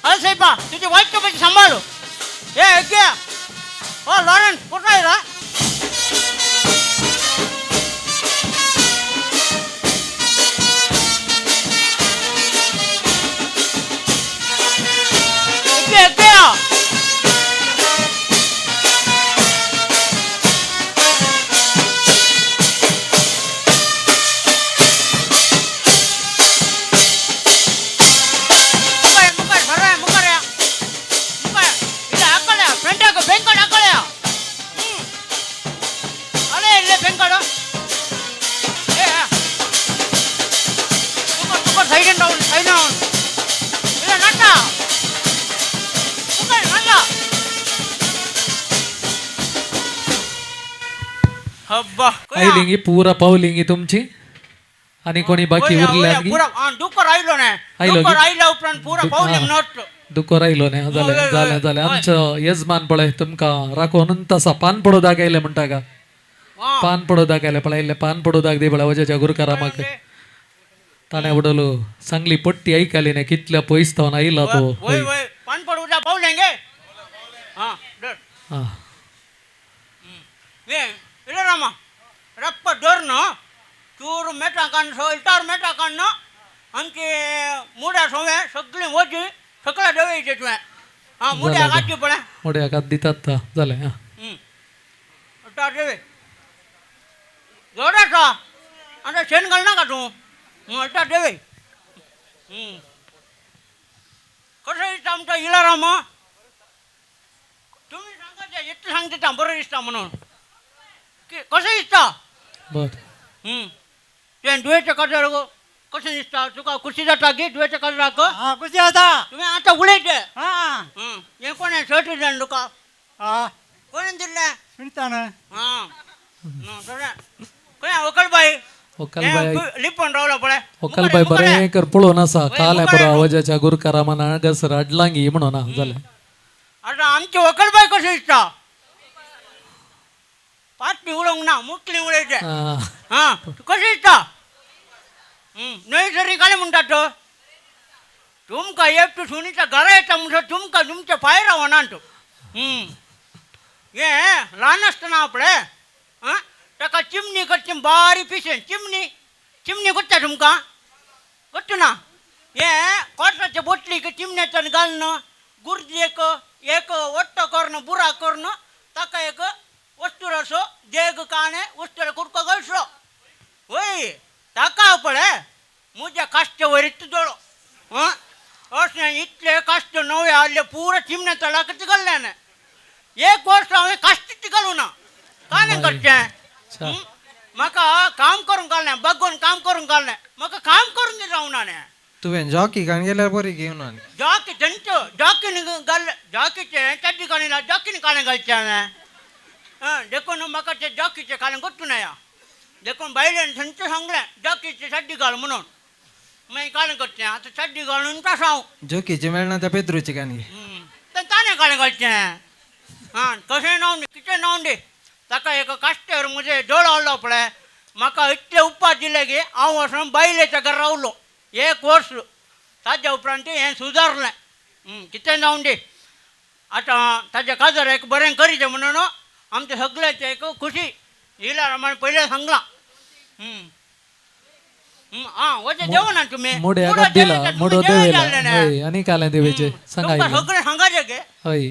अरे साहेबा तुझी वाईट कपडे सांभाळो हे हो लॉरेन्स कुठं आहे रा आईलिंगी पूरा पावलिंगी तुमची आणि कोणी बाकी उरल्यांगी दुःख राहिलो नाही दुःख राहिला उपरांत पुरा पावलिंग नट दुःख राहिलो नाही जालें जालें जालें आमचं यजमान पळय तुमका राखून तसा पान पडो दाखयले म्हणटा का पान पडो दाखयले पळयले पान पडो दाख दे बळा वजाच्या गुरुकारामाक ताणे उडलो चांगली पट्टी ऐकाली नाही कितल्या पयस आईला तो पान पडो उद्या पावलेंगे इलारामा रप्प डर चूर मेटा काढणं इटार मेटा काढणं आमची मुड्या सोवे सगळी वजी सगळ्या डवेचे तुवें मुड्या काढची पडे मुड्या काढ दितात जालें इटार डवे जोडाचा आता शेण घाल नाका तू इटार डवे कसं दिसता आमचा इलारामा तुम्ही सांगा इतकं सांगता बरं दिसता म्हणून कसं दिसता बर ते दुयेचे कर्ज कशें दिसता तुका खुशी जाता गे दुयेचे कर्ज खुशी जाता तुम्ही आता उलयचे हे कोणें शर्ट दिलें तुका कोणें दिल्लें सुनीतान खंय वकलबाई वकलबाई लिपोन रावला पळय वकलबाई बरें कर पळोवन आसा काल पुरो आवाजाच्या गुरुकारामान घसर हाडलांगी म्हणून ना जालें आता आमची वकलबाई कशी दिसता पाटली उडोंक ना मुटली उडयचे कशी दिसता न्हय जरी काय म्हणटात तुमकां एकटो सुनीता घरा येता म्हणटा तुमकां तुमचे पांय रावना हे ल्हान आसतना आपले ताका चिमणी करची बारीक पिशें चिमणी चिमणी गुट्टा तुमका गुट्टू ना हे कॉटराच्या बोटली की चिमण्याचं घालणं गुर्जी एक ಒಟ್ಟು करणं बुरा करणं ताका एक वस्तू रसो देग काने उस्तर कुडको गळसो होय ताका पडे मुझ्या काष्टवर इतू जोडो हां असं इतले काष्ट नवे आले पुरं चिमण्या तळाकच घालल्याने एक वर्ष हांवें काष्टीच घालू ना का नाही करचें म्हाका काम करून घालणे बघून काम करून घालणे म्हाका काम करून दे जाऊ ना तुवें जॉकी घाण गेल्यार बरी घेवन आनी जॉकी जंत जॉकीन घाल जॉकीचे चड्डी घालीला जॉकीन काणे घालचें देखून म्हाका ते जॉकीचे काणे गोट्टू नया देखून बायलेन थंच सांगलें जॉकीचे चड्डी घाल म्हणून मागीर काणे करचें आतां चड्डी घालून तसो हांव जॉकीचे मेळना त्या पेद्रूचे गाणी ताणें काणे घालचें कशें नाव कितें नाव दे ताका एक कास्टेर म्हजे डोळो आसलो पळय म्हाका इतले उपकार दिले की हांव वचून बायलेच्या घरा रावलो 1 वर्ष ताज्या उपरांत हें सुदारलें कितें जावन दी आतां ताज्या काजार एक बरें करीचें म्हणून आमच्या सगळ्याची एक खुशी हिला रमाण पयलें सांगलां वचे जेवण तुमी मोडे आगात दिला मोडो देवेला होय आणि काले देवेचे सांगाय सगळें सांगायचें गे होय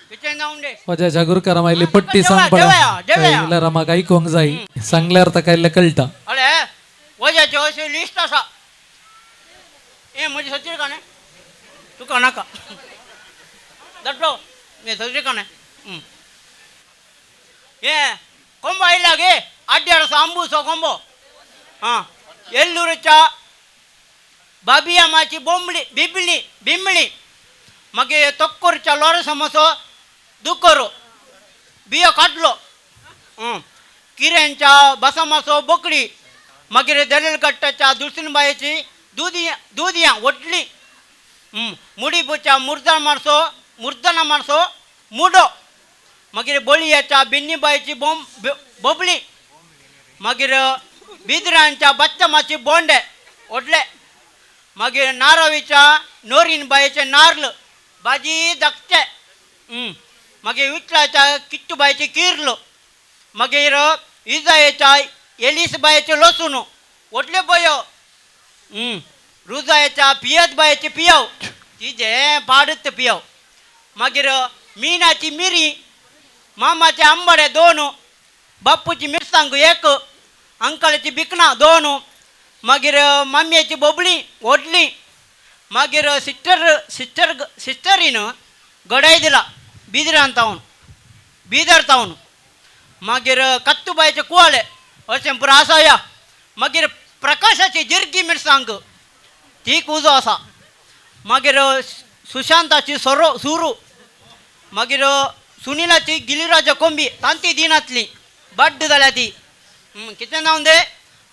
कितें जावन दी वजा जागुरकार मायली पट्टी सांग पडा हिला रमाक ऐकूंक जाय सांगल्यार ताका इल्लें कळटा अरे वजाचें अशें लिस्ट आसा ए म्हजी सचीर काणे तुका नाका दट्टो हे सचीर काणे हे ಕೊಂಬ ಇಲ್ಲಾಗೆ ಅಡ್ಡಾಡ ಸಾಂಬೂಸೋ ಕೊಂಬೋ ಎಲ್ಲೂರच्या बाबिया माची बोंबली बिंबळी मागीर तोक्कोरच्या लोर समोसो दुकोरो बियो काडलो किऱ्यांच्या बसामासो बोकडी मागीर दरेलगट्टाच्या दुसरीबायेची दुदयां वटली मुडीबूच्या मुर्दना मारसो मुडो मागीर बळयेच्या बिन्नीबायेची बोबली मागीर बिदरांच्या बच्चमाची बोंडे ओडले मागीर नारवीच्या नोरीन बायेचे नारळ भाजी धाकटे मागीर विठलाच्या किट्टूबायची किरलो मागीर इजायेच्या एलिस बायेचे लसूण ओडले बयो रुजायेच्या पियत बायेची पियव तिजे पाडत पियव मागीर मीनाची मिरी मामाचे आंबाडे 2 बापूची मिरसांग 1 अंकलाची बिकना 2 मागीर मम्मीची बोबळी ओडली मागीर सिस्टरीन गडाय दिला बिदर तावन मागीर कत्तूबायचे कुवाळे अशें पुरो आसा या मागीर प्रकाशाची जिरगी मिरसांग ती उजो आसा मागीर सुशांताची सुरू मागीर सुनिलाची गिलिराजा कोंबी तांती दिनातली बड्ड जाल्या ती कितें जावन दे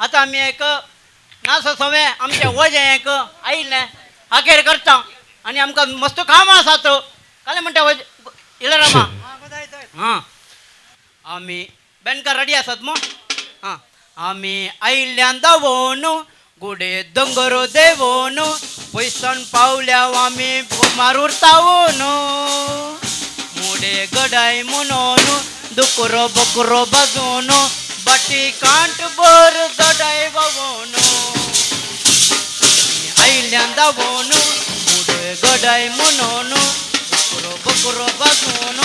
आतां आमी एक नासो सवें आमचें वजें एक आयिल्लें आखेर करता आनी आमकां मस्त कामां आसात काले म्हणटा इलरामा आमी बेनकार रेडी आसात मग आमी आयिल्ल्यान दावोन गुडे दोंगरो देवोन पयसान पावल्या आमी मारूर तावोन मुडे गडाय म्हणून दुकरो बकरो बाजून बाटी कांट बर गडाय वावोन आयिल्ल्यान दावोन मुडे गडाय म्हणून दुकरो बकरो बाजून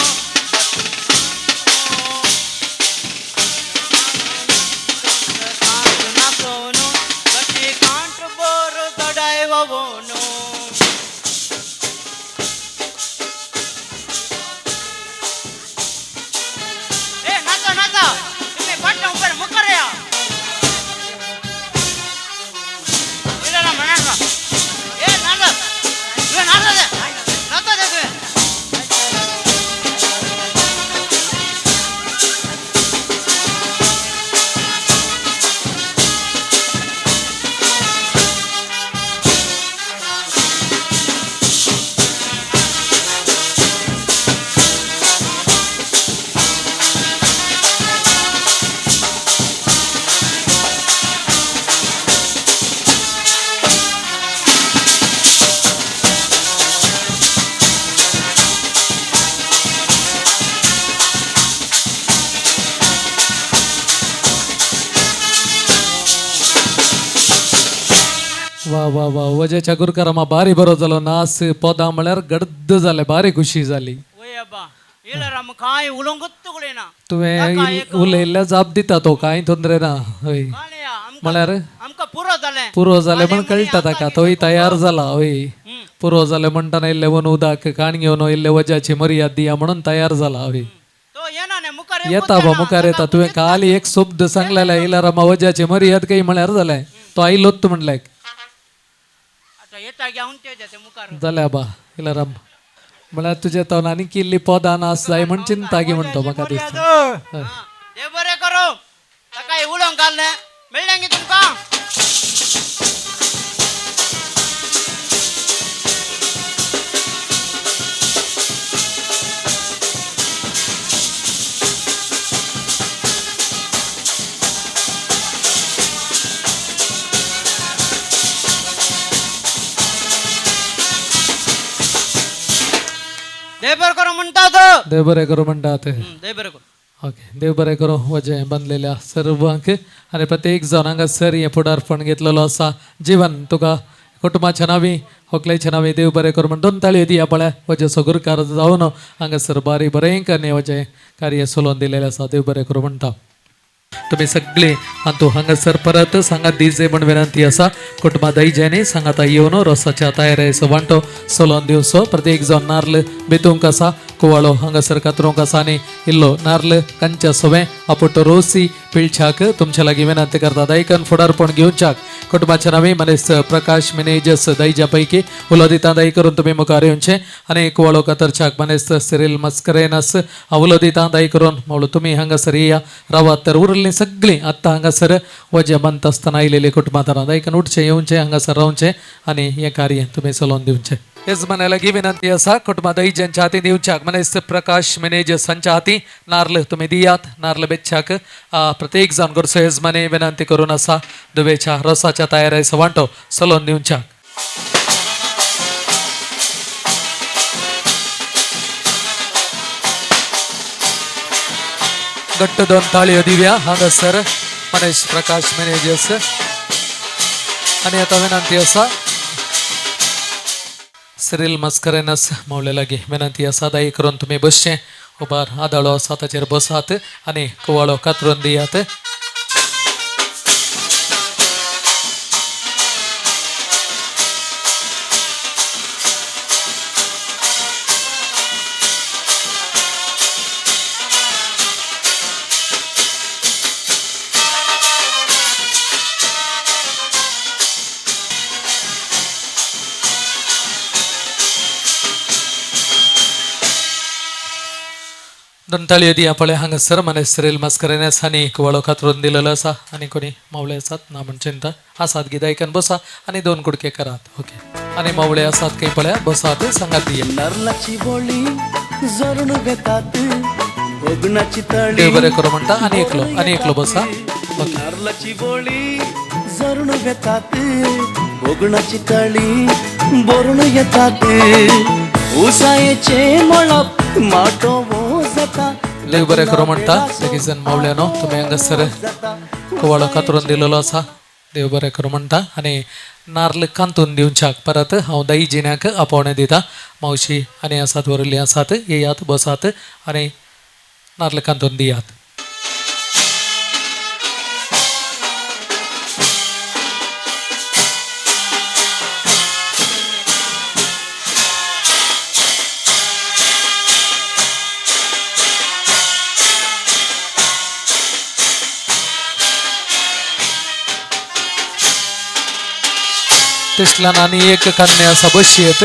नाचोन बाटी कांट बर गडाय वावोन वा वा वजेच्या गुरुकारामा भारी बरो जालो नास पोदा म्हळ्यार गडद जाले भारी खुशी जाली वय अब्बा इलराम काय उलोंगत ना तुवें उलयल्ल्या जाप दिता तो कांय तोंदरे ना हय म्हळ्यार आमकां पुरो जालें पुरो जाले म्हण कळटा ताका तोय तयार जाला हय पुरो जाले म्हणटाना इल्ले वन उदक काण घेवन इल्ले वजाची मर्याद दिया म्हणून तयार जाला हय तो येना ने मुखार येता बा मुखार येता तुवें काल एक शब्द सांगलेला इलारामा वजाची मर्याद काही म्हळ्यार जालें तो आयलोत म्हणलें आता येता घेवन ते जाते मुखार जाल्या बा इलाराम म्हळ्यार तुजे तोंडांनी किल्ली पोदां नास जाय म्हण चिंता गी म्हणतो म्हाका दिसता देव बरें करो ताका उलोवंक घाललें मेळ्ळें गे तुमकां देव बरें करो म्हणटात देव बरें करूं म्हणटात देव बरें करो ओके देव बरें करूं वजें बांदलेल्या सर्वांक आनी प्रत्येक जण हांगासर हें फुडारपण घेतलेलो आसा जिवन तुका कुटुंबाच्या नांवी होकलेच्या नांवी देव बरें करूं म्हण 2 ताळयो दिया पळय वजे सगुरकार जावन हांगासर बारी बरें करणे वजें कार्य चलोवन दिलेलें आसा देव बरें करूं म्हणटा तुम्ही सगळे हातू हांगासर परत सांगात दिजे म्हण विनंती आसा कुटुंबा दैज्याने सांगाता येवन रोसाच्या तयारेचो वांटो चलोवन दिवचो प्रत्येक जण नार्ल बेतूंक आसा कुवाळो हांगासर कातरूंक आसा आनी इल्लो नार्ल कंच्या सोवे आपुट रोसी पिळच्याक तुमच्या लागीं विनंती करता दायकन फुडारपण घेवच्याक कुटुंबाच्या नांवी मनीस प्रकाश मिनेजस दैज्या पैकी उलो दिता दाई करून तुम्ही मुखार येवचे आनी कुवाळो कातरच्याक मनीस सिरील मस्करेनस उलो दिता दाई करून मावळो तुम्ही हांगासर या रावात तर उरली सगळी आत्ता हांगासर वजे बंत आसतना आयलेली कुटुंबांतरां दायकन उठचे येवचे हांगासर रावचे आनी हें कार्य तुम्ही चलोवन दिवचें यजमाना लागीं विनंती आसा कुटुंबा दैज्यांच्या हाती दिवच्याक मनीस प्रकाश मिनेजस हांच्या हाती नार्ल तुम्ही दियात नार्ल बेच्च्याक प्रत्येक जाण गोरसो यजमाने विनंती करून आसा दुवेच्या रोसाच्या तयारेचो वांटो चलोवन दिवच्याक घट्ट 2 ताळयो दिव्या हांगासर मनीस प्रकाश मिनेजस आनी आता विनंती आसा सिरील मस्करेनस मावळे लागीं विनंती आसा दाई करून तुमी बसचें उबार आदाळो आसा ताचेर बसात आनी कुवाळो कातरून दियात ताळयो दिया पळय हांगासर मनीस सिरील मस्करेनस आनी कुवाळो कातरून दिलेलो आसा आनी कोणी मावळे आसात ना म्हण चिंता आसात गिदायकन बसा आनी 2 कुडके करात ओके आनी मावळे आसात काही पळय बसात सांगात दिया नारळाची बोळी जरून घेतात बगनाची तळी देव बरें करूं म्हणटा आनी एकलो बसा नारळाची बोळी जरून घेतात बगनाची तळी बोरून येतात उसायेचे मळप माटो देव बरें करूं म्हणटा सगळीं जण मावळ्यानो तुमी हांगासर कुवाळो कातरून दिलेलो आसा देव बरें करूं म्हणटा आनी नार्ल कांतून दिवच्याक परत हांव दाई जिण्याक आपोवणें दिता मावशी आनी आसात वरली आसात येयात बसात आनी नार्ल कांतून दियात तिसलान आणि एक कन्या असा बशी येत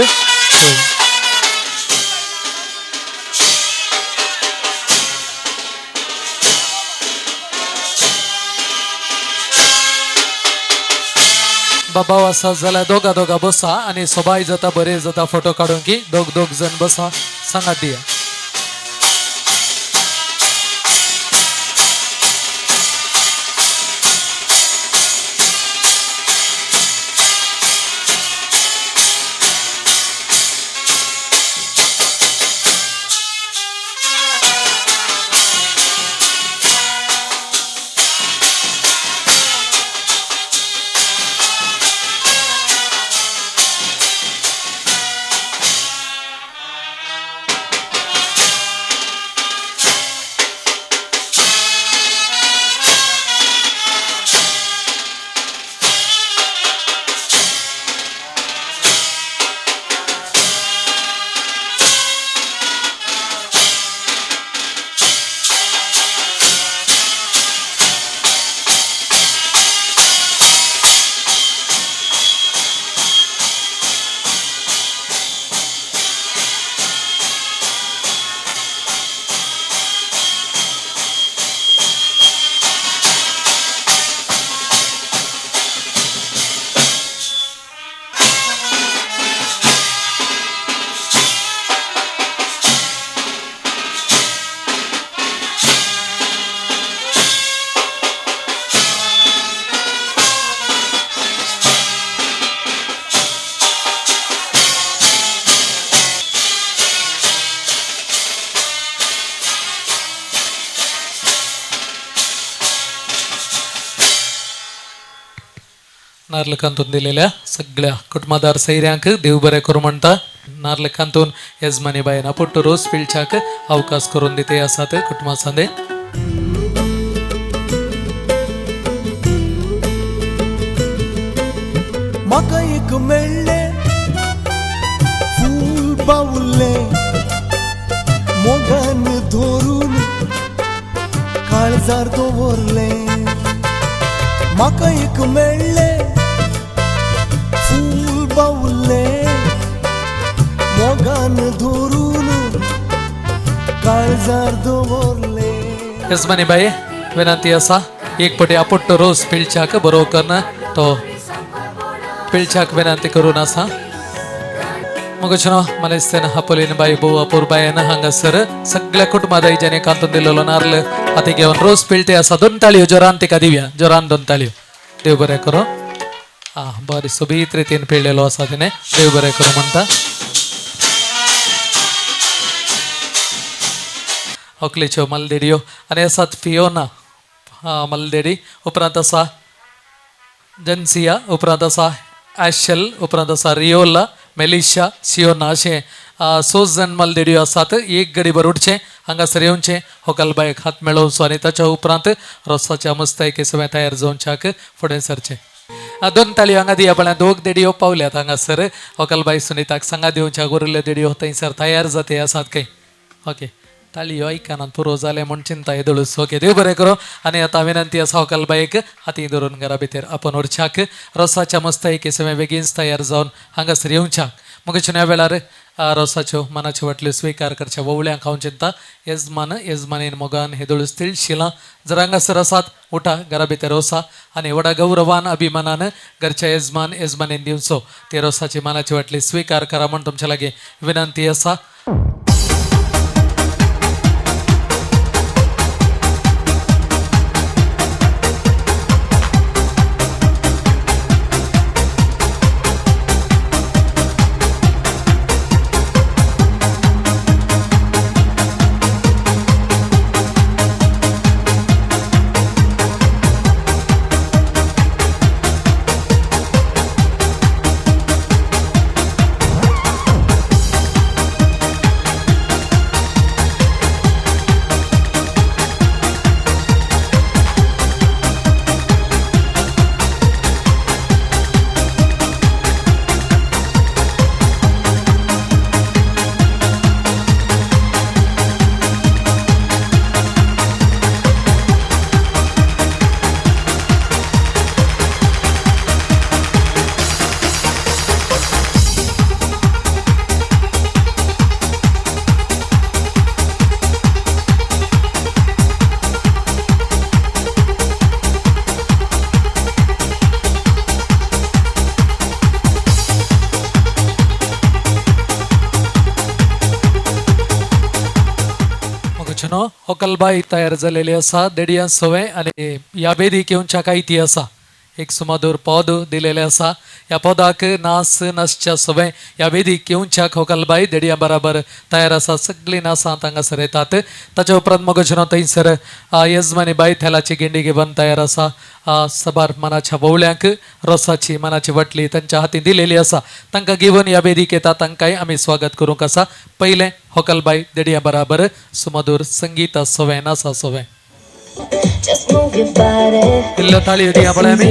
बाबा आसा जाल्यार दोगा बसा आणि सोबाय जाता बरे जाता फोटो काढून की दोग जण बसा सांगात दिया नार्लकांतून दिलेल्या सगळ्या कुटुंबादार सैऱ्यांक देव बरें करूं म्हणटा. नार्लकांतून यजमानी बायना पुट्ट रोज पिळच्याक अवकाश करून दिते आसात कुटुंबा सांदे. म्हाका एक मेळ्ळे फूल बावुल्ले मोगान धरून काळजार दवरले. म्हाका एक मेळ्ळे फूल बावुल्ले मोगान धरून काळजार दवरले. यजमानी बाई विनंती असा एक पटी आपुट्ट रोज पिळच्याक बरो करणं तो पिळच्याक विनंती करून असा. मगचनो मला दिसतेन हापोलीन बाई भाऊ अपूर बायन हांगासर सगळ्या कुटुंबादाई जेणे कांतून दिलेलो नारळ हाती घेऊन रोज पिळते असा. 2 ताळयो जोरान तिका दिव्या. जोरान 2 ताळयो. देव बरें करो. बरी सोबीत रितीन पिळलेलो असा तिने. देव बरें करो म्हणटा. अकलेच्यो मलदेडयो आणि असात फियोना मलदेडी. उपरांत असा जन्सिया. उपरांत असा ॲशल. उपरांत असा रियोला मेलिशा सियोना अशे 6 जण मलदेडयो आसात. एक गडी बरोडचे हांगासर येवचे होकलबायक हात मेळोवचो आनी ताच्या उपरांत रोसाच्या मुस्तायके सगळें तयार जावच्याक फुडें सरचे. 2 ताळयो हांगा दिया पळय. 2 देडयो पावल्यात हांगासर. होकलबाई सुनीताक सांगा दिवच्याक उरिल्ले देडयो थंयसर तयार जाते आसात काय. ओके ताळयो ऐकानात पुरो जाले म्हूण चिंता येदळूच. ओके देव बरें करो. आनी आतां विनंती आसा होकलबाईक हाती धरून घरा भितर आपण उरच्याक रोसाच्या मस्तायके सगळें बेगीनच तयार जावन हांगासर येवच्याक. मगच्या ह्या वेळार रोसाच्यो मनाच्यो वाटल्यो स्विकार करच्या ववळ्यांक हांव चिंता यजमान यजमानीन मोगान हेदळूच तिळशिलां जर हांगासर आसात उठा घरा भितर वसा आनी व्हडा गौरवान अभिमानान घरच्या यजमान यजमानीन दिवचो ते रोसाची मनाची वाटली स्विकार करा म्हण तुमच्या लागीं विनंती आसा. होकलबाई तयार झालेली असा देडया सवय आणि या वेदिक येऊनच्या काही ती असा एक सुमधुर पद दिलेले असा. या पदाक नास नसच्या सवय या वेदिक येऊनच्या होकलबाई देडया बराबर तयार असा. सगळी नासां हांगासर येतात. ताच्या उपरांत मगचनो थंयसर यजमानी बाई थेलाची गिंडी घेवन तयार असा. सबार मनाच्या ववळ्यांक रोसाची मनाची वटली तांच्या हाती दिलेली असा. तांकां घेवन या वेदिक येता तांकांय आमी स्वागत करूंक आसा. पहिले होकलबाई देडया बराबर सुमधुर संगीत सवय नासा सवय. इल्लो ताळयो दिया पळय आमी.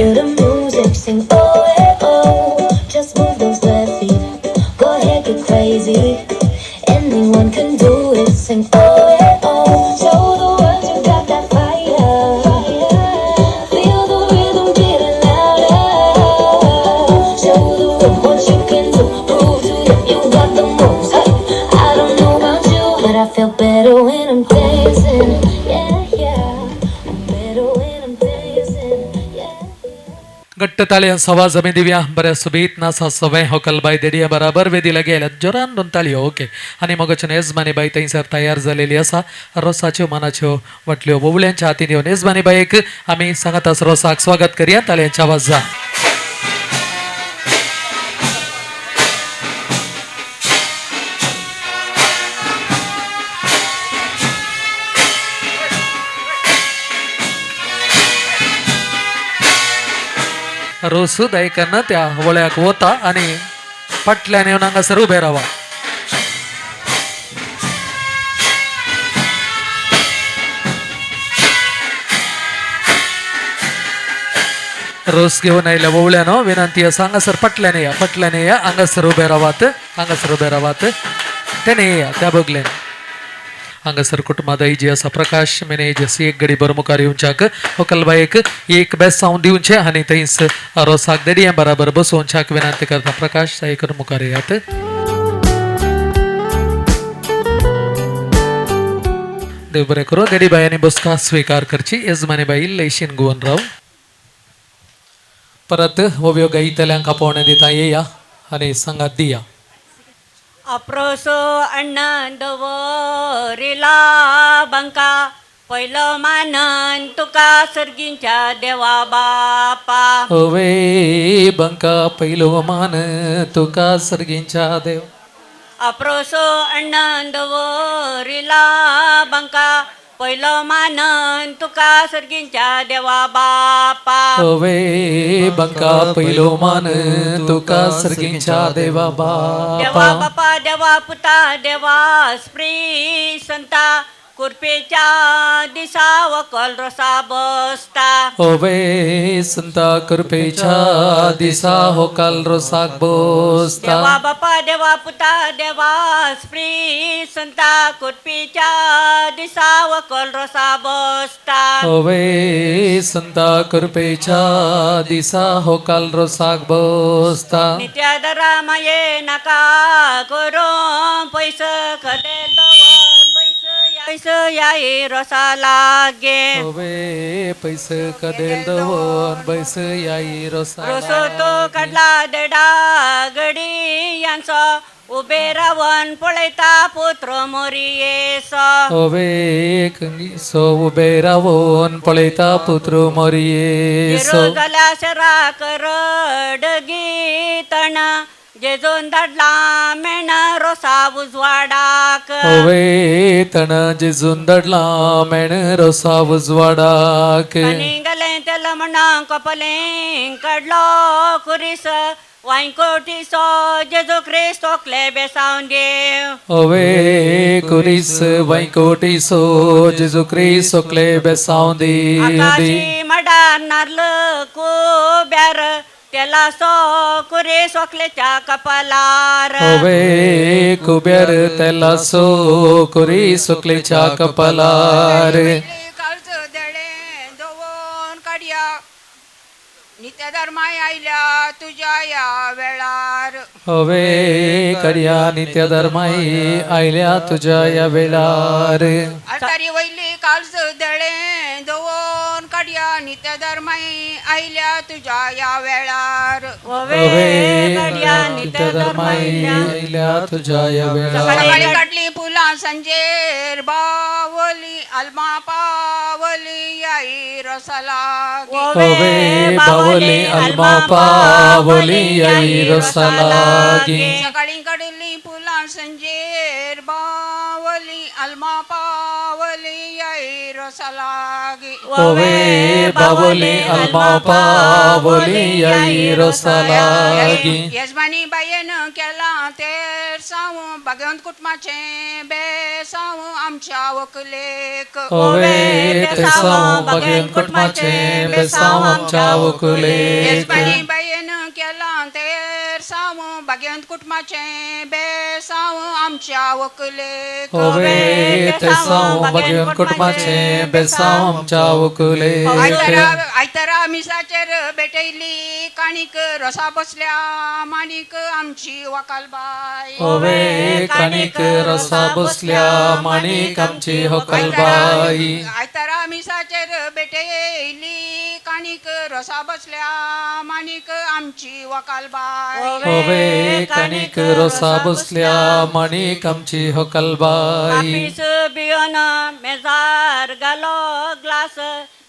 घट्ट ताळ्या सवा जमी दिव्या बऱ्या सुबीत नासा सवय होकलबाई देडया बराबर वेदीला गेल्यात. जोरान 2 ताळयो. ओके आनी मगचन यजमानी बाई थंयसर तयार जालेली असा. रोसाच्यो मनाच्यो वटल्यो ववळ्यांच्या हातीन येवन यजमानी बाईक आमी सांगतास रोसाक स्वागत करूया ताळयांच्या आवाजान. रोसू दायकांना त्या वळ्याक होता आणि पटल्याने येऊन हांगासर उभे रावा. रोस घेऊन आयल्या वळल्यानं विनंती असा हांगासर पटल्याने या हांगासर उभे रावात त्याने या त्या बघल्यान हांगासर कुटुंबात जी असा प्रकाश मेने जशी एक गडी बर मुखार येऊनच्याक होकलबाईक एक बेसावन दिवचे आणि थंयस रोसाक देडये बराबर बसोवनच्याक विनंती करता. प्रकाश सायकर मुखार येयात. देव बरें करूं. देडी बायांनी बसका स्वीकार करची. यजमानी बाई लयशीन गोवनराव परत ओव्यो गायितल्यांक आपोवणे दिता येया आणि संगात दिया. अप्रोसो आनंद वरिला बंका पहिलं मानन तुका सर्गींच्या देवा बापा. ओवे बंका पहिलो मान तुका सर्गींच्या देव. अप्रोसो आनंद वरिला बंका पहिलं मानन तुका सर्गींच्या देवा बापा. ओवे बंका पहिलो मान तुका सर्गींच्या देवा देवा बापा. बापा देवा पुता देवा स्त्री संता कुरपेच्या दिसा वकल रसा बसता. ओवे संता कृपेच्या दिसा होकाल रोसाक बसता. देवा बापा देवा पुता देवा स्त्री संता कुरपेच्या दिसा वकल रसा बसता. ओवे संता कृपेच्या दिसा होकाल रोसाक बसता. नित्यादरा माये नाका करून पैस कदेल दवन पैस याई रसा लागे. ओवे पैसे कदेल दोन बैस याई रोसा. रोसो तो काढला देडा गडी यांचा उभे रावण पळयता पुत्र मोरियेस. ओवे सो उबे रावून पळयता पुत्र मोरियेसो. जाल्या शरा करडगी तण जेजून धाडला मेण रोसा उजवाडाक. ओवे तण जेजून दडला मेण रोसा उजवाडाक. आनी गले तेल म्हणा कपलें काडलो कुरीस वांयकोटीसो जेजू क्रिस्त तोकले बेसावन देव. ओवे कुरीस वैकोटीसो जेजू क्रिस्त सोकले बेसाव दी. आकाशी मडार नारल कुब्यार तेला सो कुरे सोकलेच्या कपालार. ओवे कुबेर तेला सो कुरी सोकलेच्या कपालार. काळज देडे दवोन काडया नित्य धर्माय आयल्या तुझ्या या वेळार. ओवे कड्या नित्य धर्माई आयल्या तुझ्या या वेळार. आतारी वयली काळज देडे दवोन काडया नित्य धर्माय आयल्या तुझ्या या वेळार. ओवे कड्या नित्य धर्माई आयल्या तुझ्या या सकाळी वेळार. काढली फुलां संजेर बावली आल्मा पावली याई रसा लागी. ओवे बावली अल्मा पावली याई रोसा लागी. सकाळी काढली फुलां संजेर बावली आल्मा पावली याई रसा लागी. ओवे बावली अल्मा पावली याई रोसा लागी. यजमानी बायेन केला तेर सावू भगवंत कुटुंबाचे बेसावू आमच्या वकलेक. ओवे तेसाव भगवान कुटुंबाचे बेसाव आमच्या वकुलेक. यजमानी बायेन केला तेर सावू भगवंत कुटुंबाचे बेसावू आमच्या वकलेक. ओवे तेसाव भगवान कुटुंबाचे बेसाव आमच्या वकुलेक. आयतारा मिसाचेर भेटयली काणीक रसा बसल्या माणिक आमची वकालबाई. ओवे काणीक रसा बसल्या माणिक आमची होकलबाई. आयतारा मिसाचेर भेटयली काणीक रसा बसल्या माणिक आमची वकालबाई. ओवे काणीक रसा बसल्या माणिक आमची होकलबाई. कापीस बियोन मेजार घालो ग्लास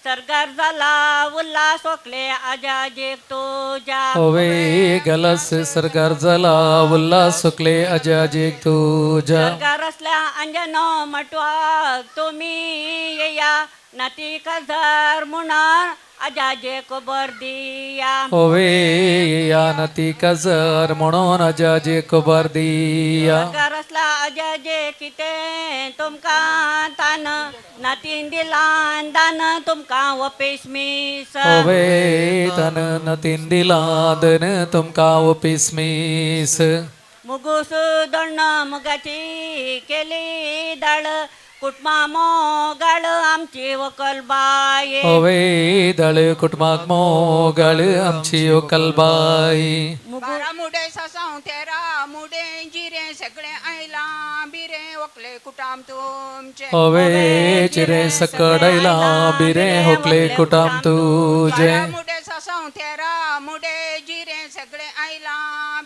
सरगार झाला उल्हास ओकले आजाजेक तुझ्या. ओवे गलस सरकार झाला उल्हास सुकले अजाजेक तुझ्या. सरगार असल्या अंजनो मटवाक तुम्ही येया नाती कजर मुणार अजाजे खबर दिया होवे या नती कजर म्हणून अजाजे खबर दिया रसला अजाजे किते तुमका तान नातीन दिलान दान तुमका वपेश मीस होवे तन नतीन दिला दन तुमका ओपिसमीस मुगूस दण्ण मुगाची केली दाळ कुटमा मोगाळ आमची वकल बाये होवे दळ कुटुंबाक मोगळ आमची ओकलबाई बारा मुडे ससाव तेरा मुडे जिरे सगळे आयला बिरे वकले कुटाम तुमचे होवे चिरे सकडैला बिरे होकले कुटाम तुझे बारा मुडे ससाव तेरा मुडे जिरे सगळे आयला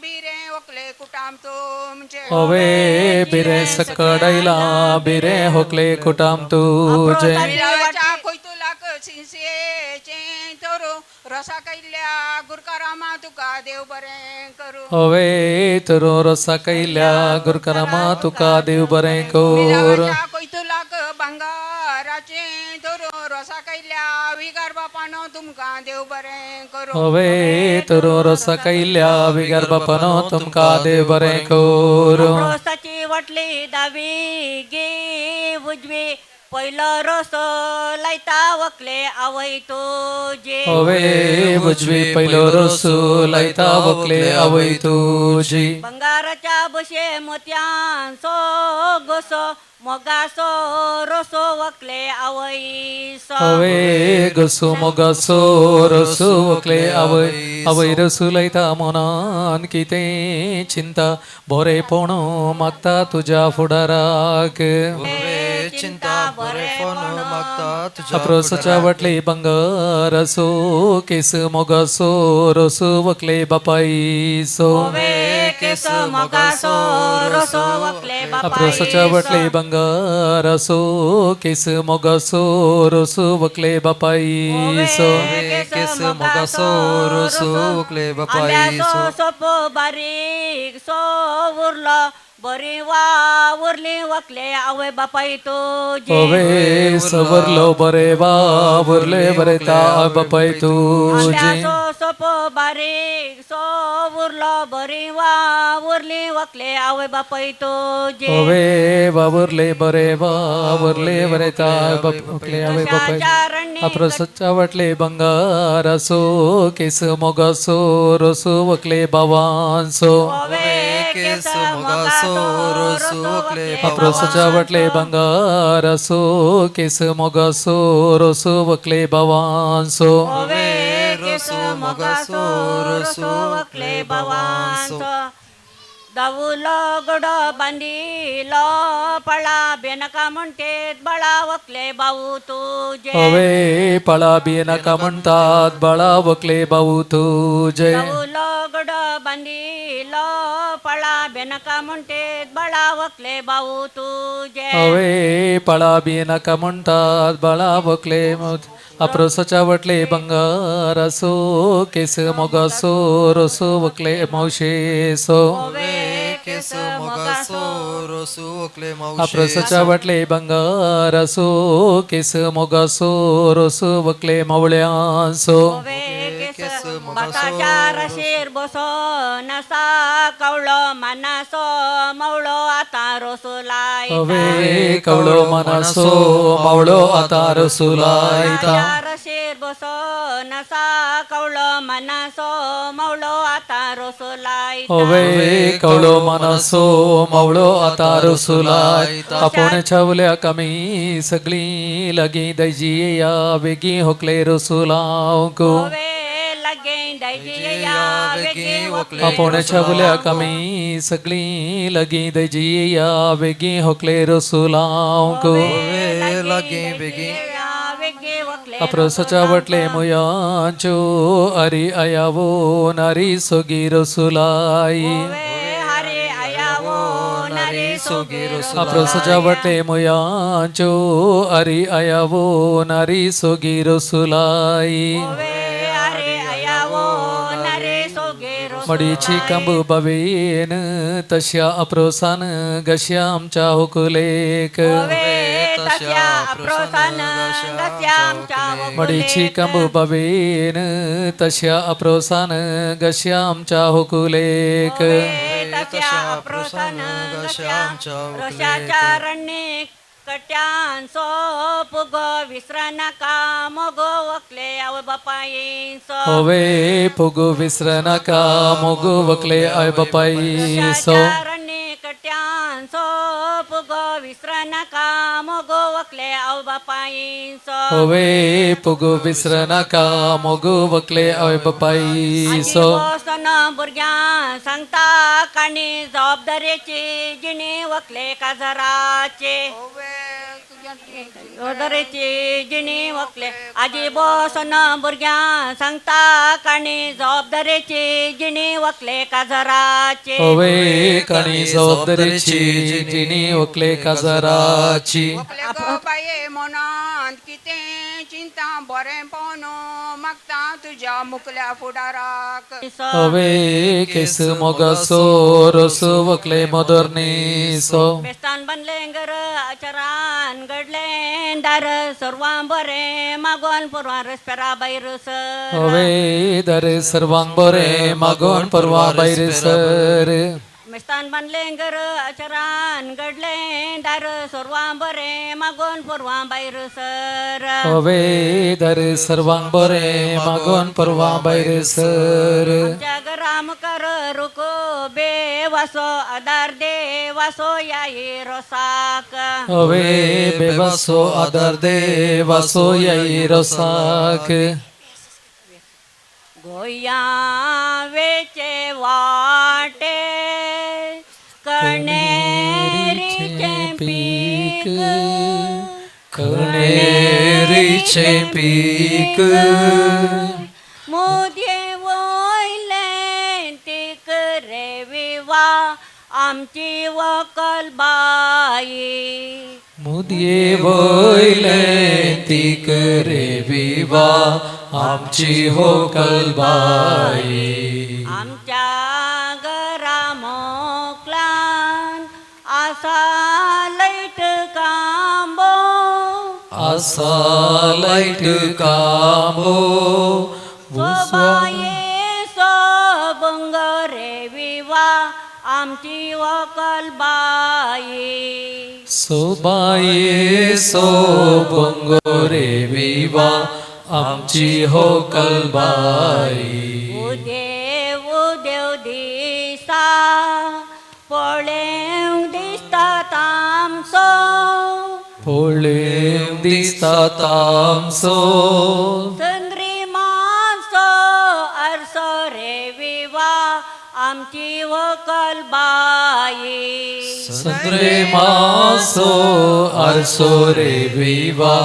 बिरे वकले कुटाम तुमचे होवे बिरे सकडैला बिरे होकले कुटाम तुझे मिरावाच्या कोयतुलाक सिंसेचे तोरो रसा कैल्या गुरकारामा तुका देव बरें करू होवे तरो रसा कैल्या गुरकरामा तुका देव बरें कोर मिरावाच्या कोयतुलाक भांगाराचे तोरो रसा कैल्या विगार बापानो तुमका देव बरें करू होवे तरो रसा कैल्या विगार बापानो तुमका देव बरें कोर रोसाची वटली दावी गे उजवी पहिलो रोसो लायता वकले आवय तुझे होवे उजवी पहिलो रसू लायता वकले आवय तुझी बंगाराच्या बशे मोत्यांचो गोसो मोगासो रोसो वकले आवयसो होवे गसू मोगासो रसू वकले आवय आवय रसू लायता मनान किते चिंता बरेपण मागता तुझ्या फुडाराक चिंता बरे फोन मागता तुझ्या अप्रोसाच्या वाटले बंगार असो केस मोगासो रसू वकले बापाईसो केस मोगासो रोसो वकले अप्रोसाच्या वाटले बंगार असो केस मोगासो रसू वकले बापाईसो केस मोगासो रसू वकले बापाईसो सोपो बारीक सो उरलो बरी वा उरली वकले आवय बापाई तुझे होवे सवरलो बरे वावरले बरे ता बापाई तुझे सोपो बारीक सो उरलो बरी वा उरली वकले आवय बापाई तुझे होवे वावरले बरे वावरले बरे ता बापले आवय बापाई अप्रसच्चा वाटले बंगार असो केस मोगासो रसू वकले बावांसो केस मोगासो रसू वकले अप्रसच्चा वाटले बंगार असो केस मोगासो रसू वकले बावांसो रसू मोगासो रसू वकले बावांसो दाऊलो गडो बांधिलो पळा बेनका म्हणतेत बळा वकले बाऊ तुझे होवे पळा बियनाका म्हणतात बाळा वकले बाऊ तुझे दाऊलो गडो बांधिलो पळा बेनका म्हणतेत बळा वकले बाऊ तुझे होवे पळा बियनाका म्हणतात बाळा वकले अप्रसच्या वटले बंगार असो केस मोगासो रसो वकले मावशेसो केस मोगासो रसू वकले अप्रसच्या वटले बंगार असो केस मोगासो रसो वकले मावळ्यांसो केस बाताच्या रशीर बसो नसा कवळो मानासो मवळो आता रसो लायता होवे कवळो मनासो मावळो आता रसो लायता रशीर बसो नसा कवळो मनासो मवळो आता रसो लायता होवे कवळो मनासो मावळो आता रसो लायता आपण छावल्या कमी सगळी लगी दैजी या वेगी होकले रसो लावको आपण छावल्या कमी सगळी लगी दैजी या वेगी होकले रसो लावको लगे बेगी अप्रसच्या वटले मुयांचो अरी अयावो नारी सोगी रसुलाई अप्रसच्या वटले मुयांचो अरी अयावो नारी सोगी रसुलाई मडीची कंब बवेन तश्या अप्रोसान गश्या आमच्या हुकुलेक तस्या अप्रोसन गस्यामच्या मडीची कंबू बाबेन तशा अप्रोसान गश्यामच्या हुकुलेक तस्या अप्रोसन गस्यामच्या रोषाच्या रण्ये कट्यान सोप गो विसरण का मोगो वकले आव बापाई सो होवे पुगु विसर नका मोगु वकले आय बापाई सो रण्ये कट्यान सोप गो विसरण का मोगो वकले आव बापाई सो होवे पुगु विसर नका मोगु वकले आय बापाई सो सन भुरग्यां सांगता काणी जबाबदारेची जिणी वकले काजराचे जबाबदारेची जिणी वकले आजी बसन भुरग्यां सांगता काणी जबाबदारेची जिणी वकले काजराचे होवे काणी जबाबदारीची जिणी वकले काजराची बाये मनांत कितें चिंता बरें पावनो मागता तुज्या मुखल्या फुडाराक होवे केस मोगसो रसो वकले मोदरनी सो बेस्तान बनले घर आचरान घडले दार सर्वां बरें मागोन परवां रस्त्यारा भायर सर होवे दरे सर्वांग बरे मागोन परवा भायर सर मेस्तान बांधले घर आचरान घडले दार सर्वां बरें मागोन परवां भायर सर होवे दरे सर्वांग बरे मागोन परवा भायर सर आमच्या घरा मुखार रुको बे वासो आदार दे वासो याई रोसाक होवे बेवासो आदार दे वासो याई रोसाक गोया वेचे वाटे कणेरीचे पीक कणेरीचे पीक मोदये वयले तीक रे विवा आमची वकल बाई मुदये वयले तीक रे विवा आमची होकल बाई आमच्या घरा मोकलान आसा लाईट कांबो आसा लाईट कांबो बाये सो बंगरे विवा आमची वकल बाई सोबाये सो बंगोरे विवा आमची होकल बाई उदेव उदेव दिसा पळेव दिसता तामसो पोळे दिसता तामसो चंद्री मासो आरसो रे विवा आमची वकल बाई संद्रे मासो आरसो रे विवा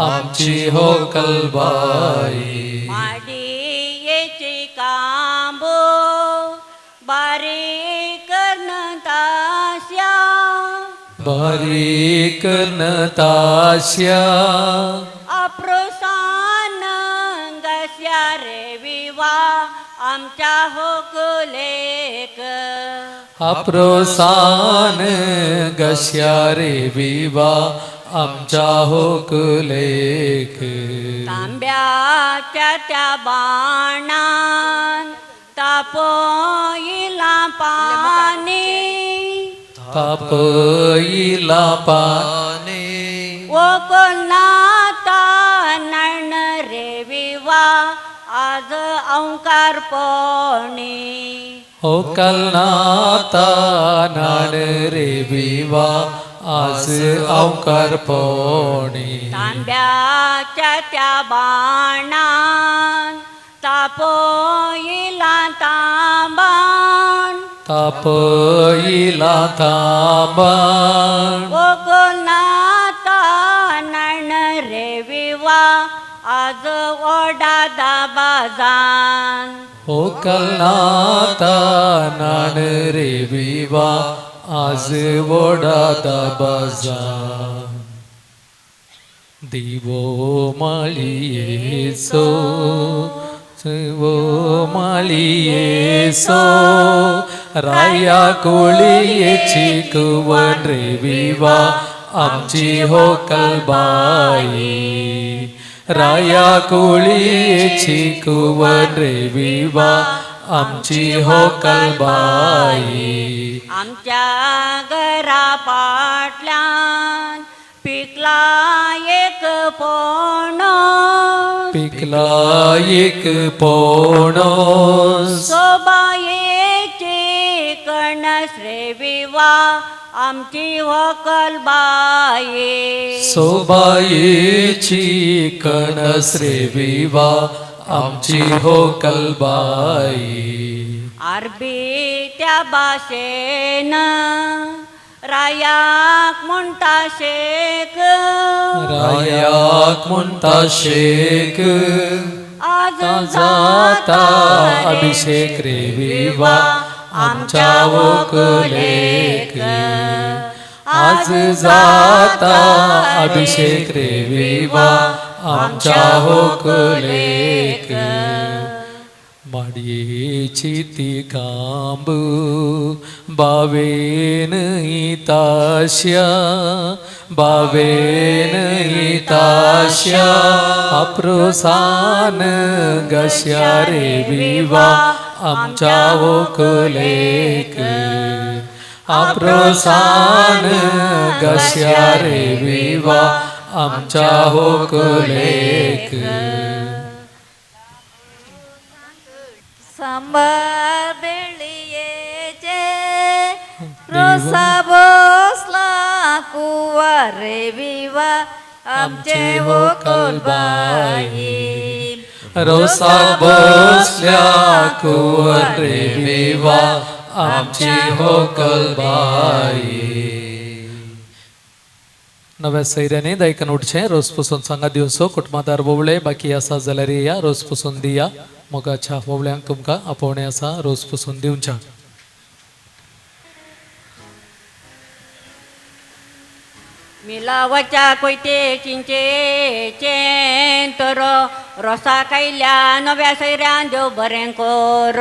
आमची होकल बाई माडीयेची कांबो बारीक नतास्या बारीक नताश्या अप्रोसान गस्या रे विवा आमच्या होकलेक अप्रोसान गश्या रे विवा आमच्या होकलेक तांब्याच्या त्या बाणान तापोईला पाणी तापईला पाने वकलनाता नण रे विवा आज औंकार पोणी होकलनाता नान रे विवा आज औकार पोणी तांब्याच्या त्या बाणान तापोईला तांबाण तापईला तांबाण वकलनाता नण रे विवा आज ओढा दाबाजान होकलनाता नान रे विवा आज वोडा दाबाजा दिवो माळियेचो वो माळियेचो राया कोळियेची कुवन रे विवा आमची होकलबाई राया कोळीची कुंवर रे विवा आमची होकलबाई आमच्या घरा पाटल्यान पिकला एक पोणो पिकला एक पोणस सोबायेची कणस रे विवा आमची होकलबाई सोबायेची कणस रे विवा आमची होकलबाई अरबी त्या भाशेन रायाक म्हणटा शेक रायाक म्हणटा शेक आज जाता अभिषेक रे विवा आमच्या व्हंकलेक आज जाता अभिषेक रे विवा आमच्या व्हंकलेक माडयेची ती कांब बावेन ताश्या बावेन ताश्या अप्रोसान गश्या रे विवा आमच्या व्हंकलेक अप्रोसान गश्या रे विवा आमच्या व्हंकलेक सांबार बेळयेचे रोसा बसला कुंवर रे विवा आमचे व्हंकलबाई रोसा बसल्या कुंवर रे विवा आमची व्हंकलबाई नव्या सैर्याने दायकन उठचे रोज पुसून सांगा दिवसो कुटुंबादार बोवळे बाकी असा जाल्यार या रोज पुसून दिया मोगाच्या बोवळ्यांक तुमकां आपोवणे आसा रोज पुसून दिवच्या मिलावच्या कोयते चिंचेचे तर रोसा कायल्या नव्या सैऱ्यान देव बरें कर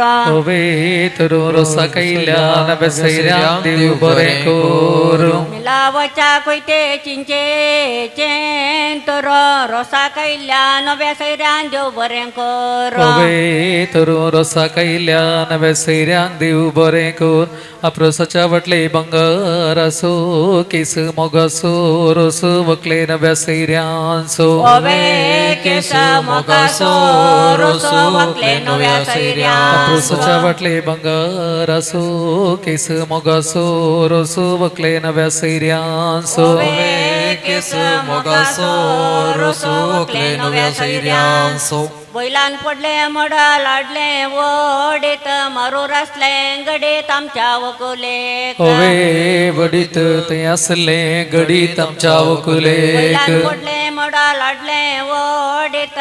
तर रोसा कैल्या नव्या सैर्यान देव बरें कर मिलावच्या कोयते चिंचेचे तर रोसा कायल्या नव्या सैऱ्यान देव बरें कर तर रोसा कैल्या नव्या सैर्यान देव बरें कर अप्रोसाच्या वटले बंगार असो केस मोगासो रोस वकले नव्या सैर्यांसो केस मोगासो रोस वकले नव्या सैर्यां अप्रोसाच्या वटले बंगार असो केस मोगासो रोस वकले नव्या सैर्यांसो केस मोगासो रोस वकले नव्या सैर्यांसो बैलान पडले मडा लाडले वडीत मारूर असले गडीत आमच्या वकुलेक वडीत ते असले गडीत आमच्या वकुलेक बैलान पडले मडा लाडले वडीत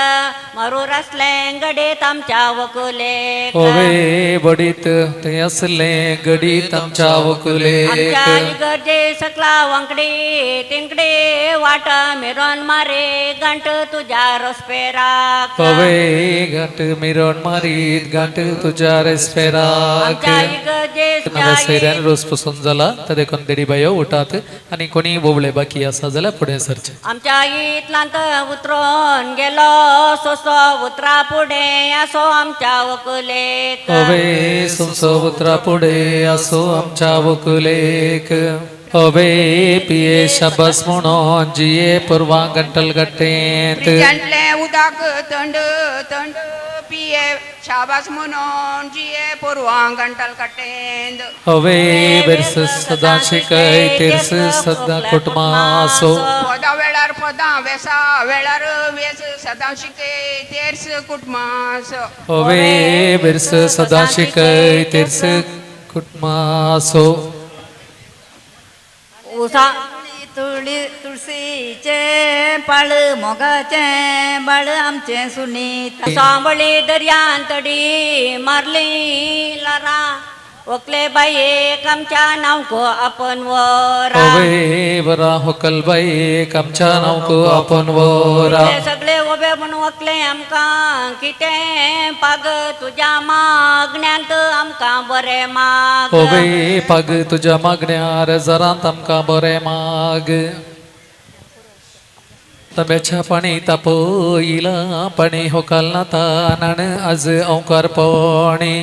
मारूर असले गडीत आमच्या वकुलेक वडीत ते असले गडीत आमच्या वकुलेक आमच्या इगर्जे सकला वांकडी तिंकडे वाट मिरोन मारे गांठ तुझ्या रसपेराक घाट मिरोन मारीत गांठ तुझ्या रेस्पेराक नव्या सैर्यान रोज पुसून जाला तर देखून देडी बायो उठात आणि कोणी बोबळे बाकी असा जाल्यार फुडें सरचे आमच्या इतलांत उतरून गेलो सोसो उतरा पुढे असो आमच्या वकुलेक सोसो उतरा पुढे असो आमच्या वकुलेक पिये शबस म्हणून जिये पुरवा गंटल गट्टेत फ्रिजांतले उदक थंड थंड पिये शाबास म्हणून जिये पुरवां गंटल कट्टेंद बेर्स सदा शिकय तेर्स सदा कुटुंबासो पदा वेळार पदां वेसा वेळार वेस सदा शिके तेर्स कुटुंबास बेर्स सदा शिकय तेर्स कुटुंबासो उसा तुळशीचे पाळ मोगाचे बाळ आमचे सुनीत सांबळी दर्यान तडी मारली लारा वकले बाईक आमच्या नावको आपण वरा वरा होकलबाई आमच्या नावको आपण वरा सगळे उभे म्हणून वकले आमकां कितें पाग तुझ्या मागण्यांत आमकां बरें माग पाग तुझ्या मागण्यार जरांत आमकां बरें माग तब्याच्या पाणी तापयला पाणी होकालना तानण आज ओंकार पाणी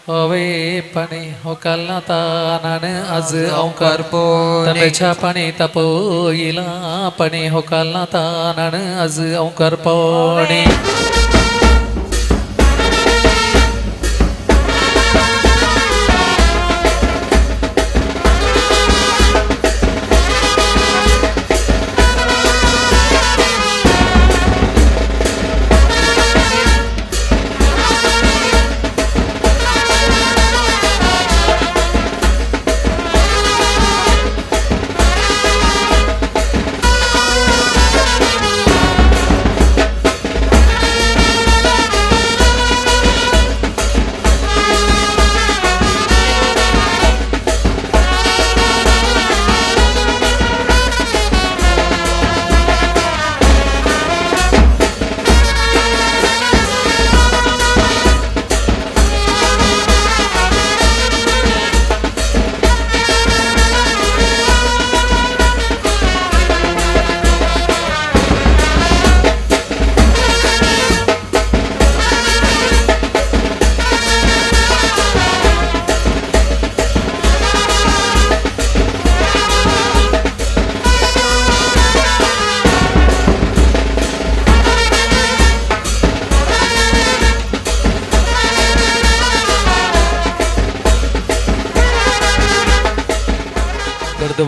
हवे पाणी होकालना तानण आज ओंकार तब्याच्या पाणी तापयला पाणी होकालना तानण आज ओंकार पाणी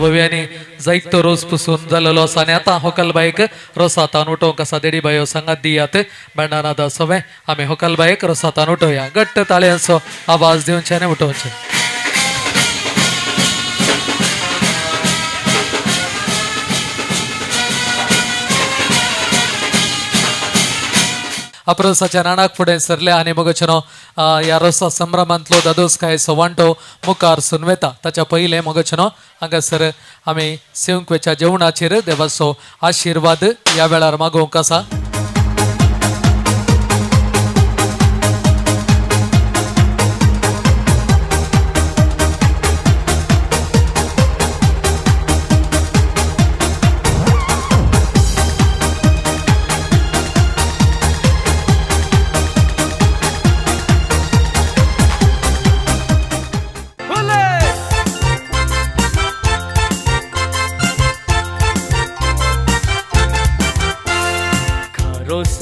भव्याने जायत तो रोज पुसून झालेलो असा आणि आता होकलबाईक रोसातान उठो कसा देडी बायो सांगात दियात बंडाना दा सवे आम्ही होकलबाईक रोसातान उठोया गट्ट ताळ्यांचो आवाज देऊन छाने उठवचे अप्रसाच्या नाणाक फुडें सरले आनी मगचनो या रोसा संभ्रमांतलो दादोस काय सवांटो मुखार सुनवेता ताच्या पयले मगचनो हांगासर आमी सेवंकवेच्या जेवणाचेर देवाचो आशिर्वाद या वेळार मागोवंक आसा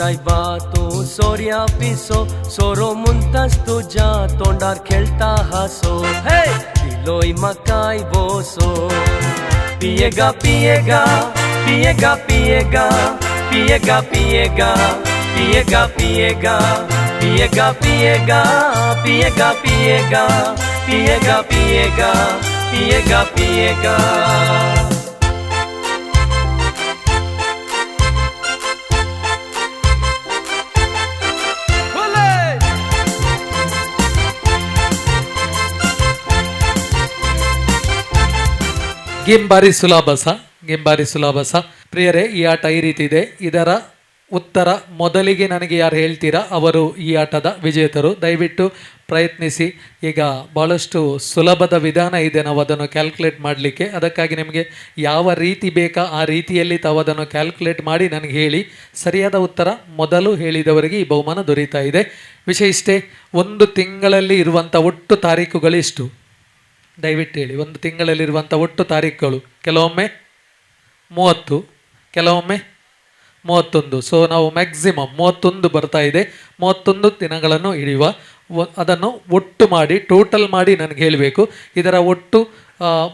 सायबा तू सोर्या पिसो सोरो म्हणटास तुज्या तोंडार खेळता हासो हे दिलोय म्हाकाय बोसो पियेगा पियेगा पियेगा पियेगा पियेगा पियेगा पियेगा पियेगा पियेगा पियेगा पियेगा पियेगा पियेगा पियेगा पियेगा पियेगा ಗೇಮ್ ಬಾರಿ ಸುಲಭ ಸ ಪ್ರಿಯರೇ ಈ ಆಟ ಈ ರೀತಿ ಇದೆ ಇದರ ಉತ್ತರ ಮೊದಲಿಗೆ ನನಗೆ ಯಾರು ಹೇಳ್ತೀರಾ ಅವರು ಈ ಆಟದ ವಿಜೇತರು ದಯವಿಟ್ಟು ಪ್ರಯತ್ನಿಸಿ ಈಗ ಭಾಳಷ್ಟು ಸುಲಭದ ವಿಧಾನ ಇದೆ ನಾವು ಅದನ್ನು ಕ್ಯಾಲ್ಕುಲೇಟ್ ಮಾಡಲಿಕ್ಕೆ ಅದಕ್ಕಾಗಿ ನಿಮಗೆ ಯಾವ ರೀತಿ ಬೇಕಾ ಆ ರೀತಿಯಲ್ಲಿ ತಾವು ಅದನ್ನು ಕ್ಯಾಲ್ಕುಲೇಟ್ ಮಾಡಿ ನನಗೆ ಹೇಳಿ ಸರಿಯಾದ ಉತ್ತರ ಮೊದಲು ಹೇಳಿದವರಿಗೆ ಈ ಬಹುಮಾನ ದೊರೀತಾ ಇದೆ ವಿಷಯ ಇಷ್ಟೇ ಒಂದು ತಿಂಗಳಲ್ಲಿ ಇರುವಂಥ ಒಟ್ಟು ತಾರೀಖುಗಳಿಷ್ಟು ದಯವಿಟ್ಟು ಹೇಳಿ ಒಂದು ತಿಂಗಳಲ್ಲಿರುವಂಥ ಒಟ್ಟು ತಾರೀಖುಗಳು ಕೆಲವೊಮ್ಮೆ 30 ಕೆಲವೊಮ್ಮೆ 31 ಸೊ ನಾವು ಮ್ಯಾಕ್ಸಿಮಮ್ 31 ಬರ್ತಾ ಇದೆ 31 ದಿನಗಳನ್ನು ಹಿಡಿಯುವ ಅದನ್ನು ಒಟ್ಟು ಮಾಡಿ ಟೋಟಲ್ ಮಾಡಿ ನನಗೆ ಹೇಳಬೇಕು ಇದರ ಒಟ್ಟು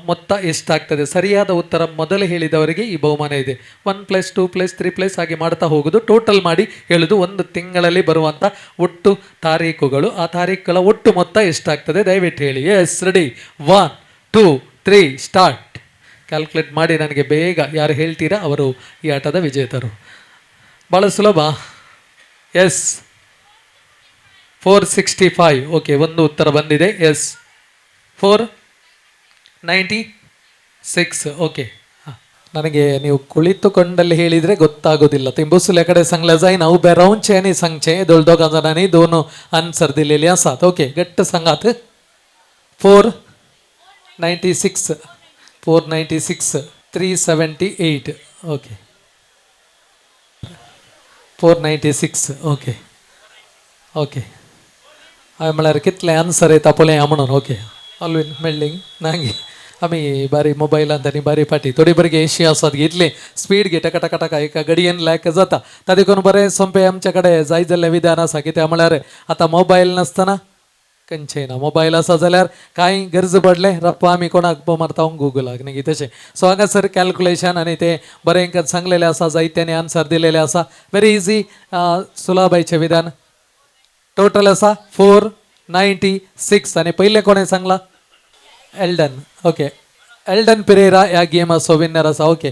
ಮೊತ್ತ ಎಷ್ಟಾಗ್ತದೆ ಸರಿಯಾದ ಉತ್ತರ ಮೊದಲು ಹೇಳಿದವರಿಗೆ ಈ ಬಹುಮಾನ ಇದೆ 1+2 +3 ಹಾಗೆ ಮಾಡ್ತಾ ಹೋಗೋದು ಟೋಟಲ್ ಮಾಡಿ ಹೇಳೋದು ಒಂದು ತಿಂಗಳಲ್ಲಿ ಬರುವಂಥ ಒಟ್ಟು ತಾರೀಖುಗಳು ಆ ತಾರೀಖುಗಳ ಒಟ್ಟು ಮೊತ್ತ ಎಷ್ಟಾಗ್ತದೆ ದಯವಿಟ್ಟು ಹೇಳಿ ಎಸ್ ರೆಡಿ 1 2 3 ಸ್ಟಾರ್ಟ್ ಕ್ಯಾಲ್ಕುಲೇಟ್ ಮಾಡಿ ನನಗೆ ಬೇಗ ಯಾರು ಹೇಳ್ತೀರಾ ಅವರು ಈ ಆಟದ ವಿಜೇತರು ಭಾಳ ಸುಲಭ ಎಸ್ 465 ಓಕೆ ಒಂದು ಉತ್ತರ ಬಂದಿದೆ ಎಸ್ 496 ಓಕೆ ನನಗೆ ನೀವು ಕುಳಿತುಕೊಂಡಲ್ಲಿ ಹೇಳಿದರೆ ಗೊತ್ತಾಗೋದಿಲ್ಲ तिंबुसुल्या कडे सांगलं जाई ना उभ्या राहूनचे आणि सांगचे दोघा जणांनी दोन आन्सर दिलेले असतात ओके गट्ट सांगात 496 378 ओके 496 ओके ओके हांवें म्हळ्यार कितले आन्सर येता पळय म्हणून ओके ऑलवेज मेळ्ळी नांगी आमी बारी मोबायलांत आनी बारी फाटी थोडी भुरगीं अशीं आसात इतले स्पीड घे टका टका टका एका घडयेन लायक जाता ताका देखून बरें सोंपें आमचे कडेन जाय जाल्लें विधान आसा कित्याक म्हळ्यार आतां मोबायल नासतना खंयचेंय ना मोबायल आसा जाल्यार कांय गरज पडले रप्पा आमी कोणाक मारता गुगलाक न्ही तशें सो हांगासर कॅल्कुलेशन आनी ते बरें सांगलेलें आसा जायत्यांनी आन्सर दिलेले आसा व्हेरी इजी सुलाबाईचें विधान टोटल आसा 496 आनी पयलें कोणें सांगला एल्डन ओके एल्डन पेरेरा ह्या गेमाचो विनर आसा ओके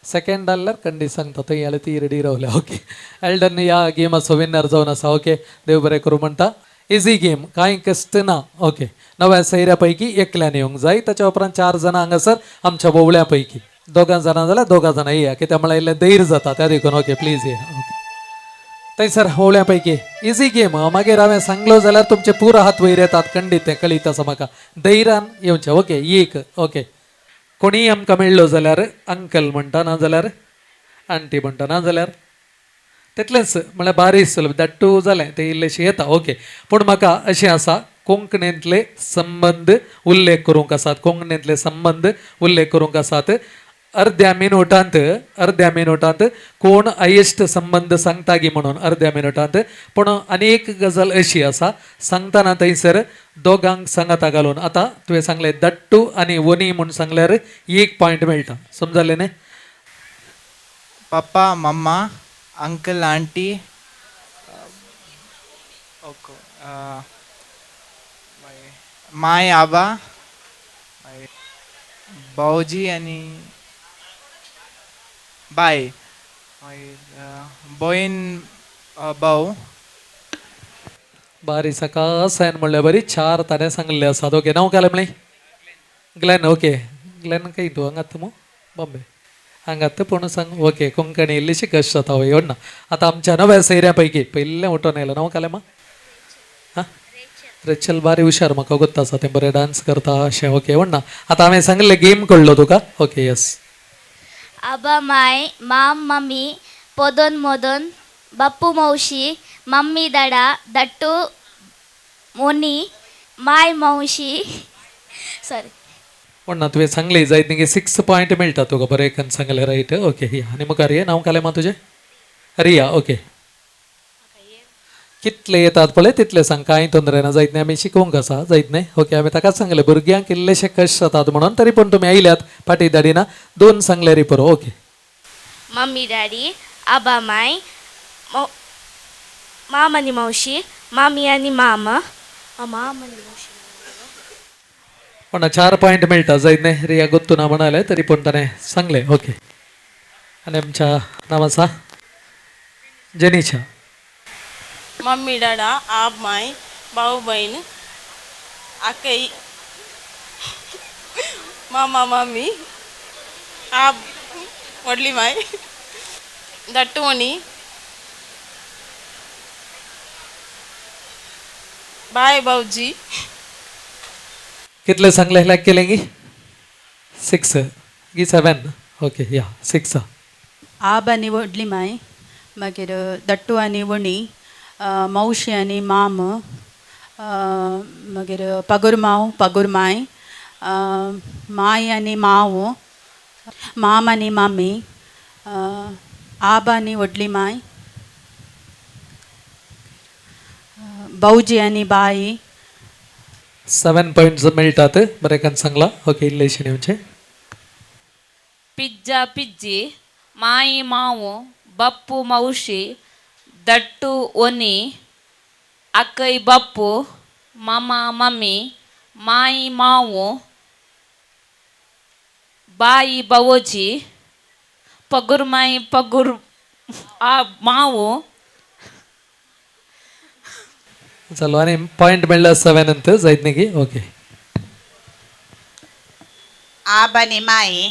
सेकंड जाल्यार कंडी सांगता थंय जाल्यार ती रेडी रावल्या ओके एल्डन ह्या गेमाचो विनर जावन आसा ओके देव बरें करूं म्हणटा इजी गेम कांय कश्ट ना ओके 9 सैऱ्या पैकी एकल्यान येवंक जाय ताच्या उपरांत 4 जाणां हांगासर आमच्या बोवळ्या पैकी 2 जाणां जाल्यार 2 जाणां येया कित्याक म्हळ्यार इल्लें धैर्य जाता त्या देखून ओके प्लीज ये ओके थंयसर होवळ्या पैकी इजी गेम मागीर हांवें सांगलो जाल्यार तुमचे पुरो हात वयर येतात खंडीत तें कळीत आसा म्हाका धैर्यान येवचें ओके एक ओके कोणीय आमकां मेळ्ळो जाल्यार अंकल म्हणटा ना जाल्यार आंटी म्हणटा ना जाल्यार तितलेंच म्हळ्यार बारीक सुलभ धाट्टू जालें तें इल्लेशें येता ओके पूण म्हाका अशें आसा कोंकणींतले संबंद उल्लेख करूंक आसात कोंकणींतले संबंद उल्लेख करूंक आसात अर्ध्या मिनटांत कोण हायेस्ट संबंध सांगता गी म्हणून अर्ध्या मिनटांत पूण आनी एक गजाल अशी आसा सांगतना थंयसर दोगांक सांगाता घालून आतां तुवें सांगलें दट्टू आनी वनी म्हूण सांगल्यार 1 पॉयंट मेळटा समजलें न्ही पप्पा मम्मा अंकल आंटी माय आबा भाऊजी आणि बाय बहीण भाऊ बारी सकाळसायन म्हणल्यार बरी 4 ताणें सांगलेले आसात ओके नांव काय म्हणलें ग्लेन ओके ग्लेन खंय तूं हांगात मो बॉम्बे हांगात पूण सांग ओके कोंकणी इल्लीशी कश्ट जाता वय ना आतां आमच्या 9 सैऱ्या पैकी पयलें उठोन आयलो नांव कालें मा हां रेचल बारी हुशार म्हाका गोत्ता आसा तें बरें डान्स करता अशें ओके ना आतां हांवें सांगलें गेम कळ्ळो तुका ओके यस आबा माय माम मम्मी पोदन मोदन बाप्पू मावशी मम्मी दाडा दट्टू मोनी माय मावशी सॉरी पण ना तुवें सांगलें जायत न्ही 6 पॉयंट मेळटा तुका बरें करून सांगलें रायट ओके या आनी मुखार ये नांव कालें मा तुजें रिया ओके कितले येतात पळय तितले सांग कांय तोंदरे ना जायत न्ही आमी शिकोवंक आसा जायत न्ही ओके हांवें ताकाच सांगलें भुरग्यांक इल्लेशे कश्ट जातात म्हणून तरी पूण तुमी आयल्यात फाटी धाडिना 2 सांगल्यार पुरो ओके मम्मी डॅडी आबा माय माम आनी मावशी मामी आनी मामा माम आनी मावशी पण 4 पॉयंट मेळटा जायत न्ही रिया गोत्तू ना म्हणाले तरी पूण ताणें सांगलें ओके आनी आमच्या नांव आसा जेनिशा मम्मी डाडा आप माय भाऊ बहीण आकई मामा मामी आप व्हडली माय दट्टवणी बाय भाऊजी कितले सांगले लायक केले गी 6 गी 7 ओके या 6 आब आनी व्हडली माय मागीर दट्टू आनी वणी मावशी आनी माम मागीर पगूर माव पगूर माय माय आनी माव माम आनी मामी आब आनी व्हडली माय भाऊजी आनी बाई 7 पॉइंट्स मेळटात बरें करून सांगला ओके इल्लेशें येवचें पिज्जा पिज्जी माई मावो बप्पू मावशी दट्टू ओनी अक्कई बप्पू मामा मम्मी माई मावो बाई बावोजी पगुर माई पगुर आ मावो चलो आनी पॉइंट मेळ्ळा 7 अंत जायत न्ही गी ओके आब आनी माई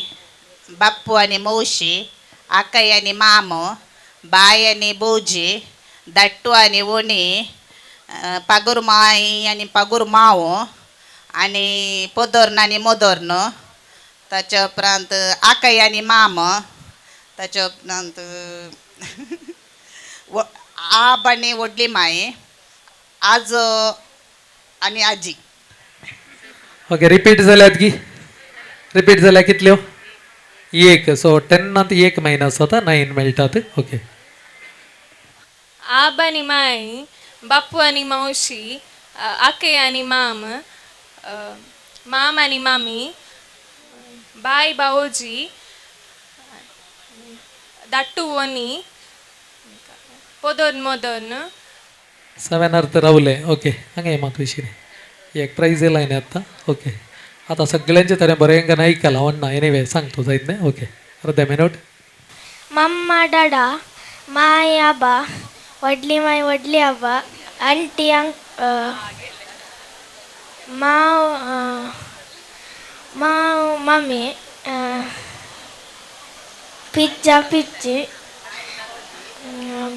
बाप्पू आनी मौशी आकई आनी मामो बाय आनी बोजी दट्टू आनी ओणी पगुर माई आनी पगुर मावो आनी पोदोर्न आनी मोदोर्न ताच्या उपरांत आकई आनी माम ताच्या उपरांत आब आणि वडली माय आज आणि आजी. ओके रिपीट जाल्यात की रिपीट जाल्या कितल्यो एक सो 10 एक मायनस जाता 9 मेळटात. ओके आब आणि माई बापू आणि मावशी आके आणि माम माम आणि मामी बाय भाऊजी दट्टू आणि पोदोन मोदन 7 अर्थ रावले. ओके हंगे मात विषय एक प्राईज येयलाय न्ही आत्ता. ओके आता सगळ्यांचे तरेन बरें गाणं ऐकला वन्ना एनिवे सांगतो जायत न्ही. ओके अर्धे मिनट. मम्मा डाडा माय आबा वडली माय वडली आबा आंटी माव माव मम्मी पिज्जा पिज्जी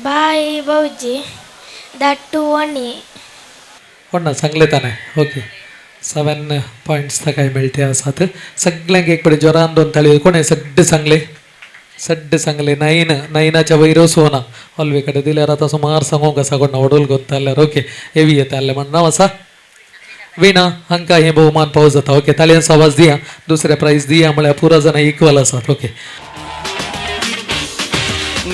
बाय भाऊजी दट्टू वणी वन्ना सांगले ताने. ओके 7 पॉइंट्स काय मेळटे आसात सगळ्यांक एक पडे जोरान 2 ताळी. कोणे सड्डे सांगले 9च्या वयर सोना ऑल्वे कडे दिल्यार आता सुमार सांगूंक आसा कोणा वडोल गोत्ता जाल्यार. ओके हेवी येताले म्हण नांव आसा विना हांकां हे बहुमान पावस जाता. ओके ताळयांचो आवाज दिया. दुसरे प्राइज दिया म्हळ्यार पुरा जाणां इक्वल आसात. ओके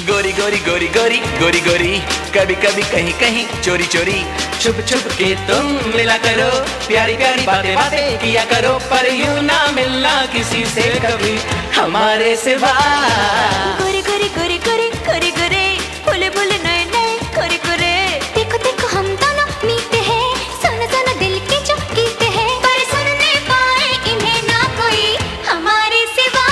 गोरी गोरी गोरी गोरी गोरी गोरी कभी कभी कहीं कहीं चोरी चोरी छुप छुप के तुम मिला करो प्यारी प्यारी बातें बातें किया करो पर यूं ना मिलना किसी से कभी हमारे सिवा. गोरी गोरी गोरी गोरी गोरी गोरी बोले बोले नए नए गोरी गोरे देखो देखो हम दोनों मीते हैं सुन सुन दिल के जो गीते हैं पर सुनने पाए इन्हें ना कोई हमारे सिवा.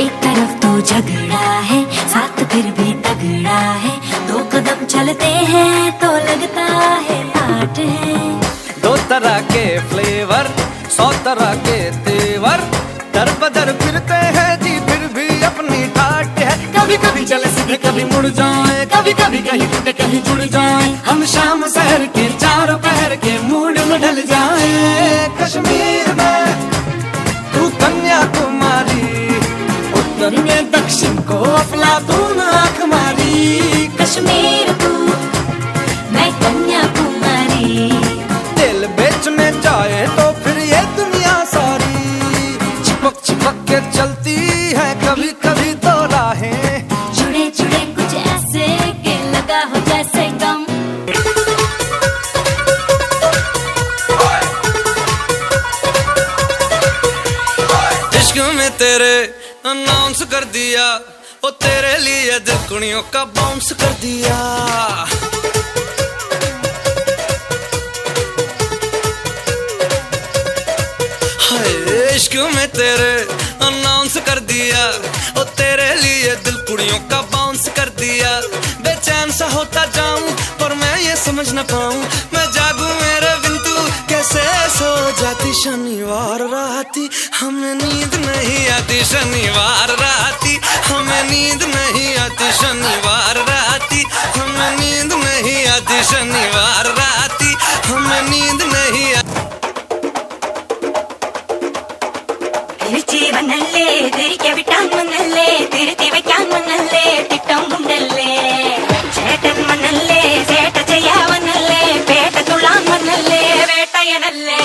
एक तरफ तो झगड़ा है साथ फिर भी तगड़ा है 2 कदम चलते हैं तो लगता है आठ है. 2 तरह के फ्लेवर 100 तरह के तेवर दर बदर फिरते हैं जी फिर भी अपनी ठाट है. कभी कभी चले सीधे कभी मुड़ जाए कभी कभी कहीं टूटे कहीं जुड़ जाए हम शाम शहर के 4 पहर के मूड में ढल जाए. कश्मीर में तू कन्याकुमारी उत्तर में दक्षिण को अफलातून आंख मारी. कश्मीर तू मैं कन्याकुमारी दिल बेचने जाए तो फिर ये दुनिया सारी चिपक चिपक के चलती है कभी कभी तो राहें जुड़े जुड़े कुछ ऐसे के लगा हो जैसे गम. इश्क में तेरे अनाउंस कर दिया ओ तेरे लिए दिल कुड़ियों का बाउंस कर दिया. हाय इश्क में तेरे अनाउंस कर दिया ओ तेरे लिए दिल कुड़ियों का बाउंस कर दिया. बेचैन सा होता जाऊं पर मैं ये समझ न पाऊं मैं जागूं मेरे बिन तू कैसे सो जाती. शनिवार राती हमें नींद नहीं आती शनिवार राती हमें नींद नहीं आती शनिवार राती हमें नींद नहीं आती शनिवार राती हमें नींद नहीं आती. തിരിച്ചീവനല്ലേ തിരികെ വിട്ടാൻ വന്നല്ലേ തിരുത്തി വയ്ക്കാൻ വന്നല്ലേ തിട്ടം കൊണ്ടല്ലേ ചേട്ടൻ വന്നല്ലേ ചേട്ട ചെയ്യാവന്നല്ലേ പേട്ട തുള്ളാൻ വന്നല്ലേ വേട്ടയനല്ലേ.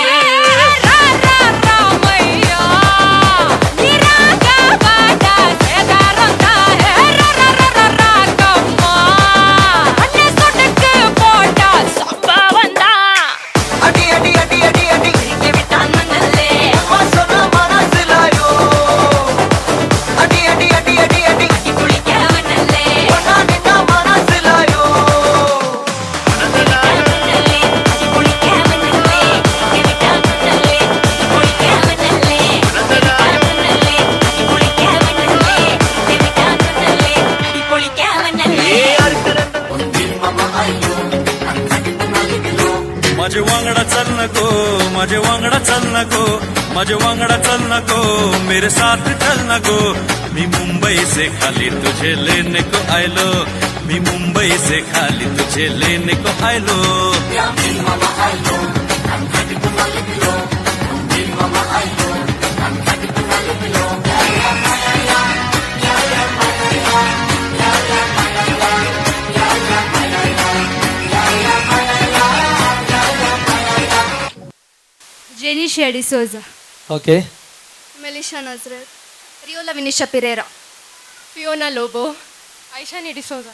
माझे वांगडा चल नको माझे वांगडा चल नको माझे वांगडा चल नको मेरे साथ चल नको. मी मुंबई से खाली तुझे लेने को आयलो मी मुंबई से खाली तुझे लेने को आयलो. जेनी शेडी सोजा, ओके मेलिशा नजरत, रिओला विनिशा पिरेरा, फिओना लोबो, आयशा निडी सोजा.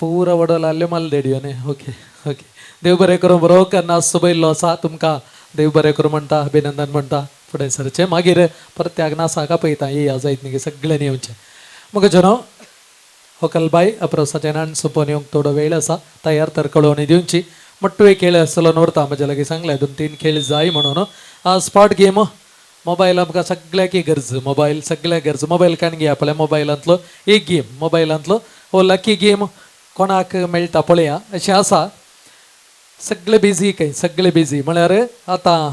पूर वडल आले मला देडयोने. ओके ओके देव बरें करूं. बरो केन्ना सुबयल्लो आसा तुमकां देव बरें करूं म्हणटा, अभिनंदन म्हणटा. फुडें सरचें मागीर परत त्याग नासाका पळयता येया जायत न्ही सगळ्यांनी येवचें. मग जनो होकलबाई अप्रोसाचें नाण सोंपोवन येवंक थोडो वेळ आसा. तयार तर कळोवणी दिवची. मोठ्ठो एक खेळ आसलो नोरता म्हज्या लागीं सांगलें 2-3 खेळ जाय म्हणून. स्पॉट गेम मोबायल आमकां सगळ्याक गरज. मोबायल सगळ्याक गरज. मोबायल काण घे आपल्या मोबायलांतलो एक गेम. मोबायलांतलो हो लकी गेम कोणाक मेळटा पळया अशें आसा. सगळे बिजी खंय सगळे बिजी म्हळ्यार आतां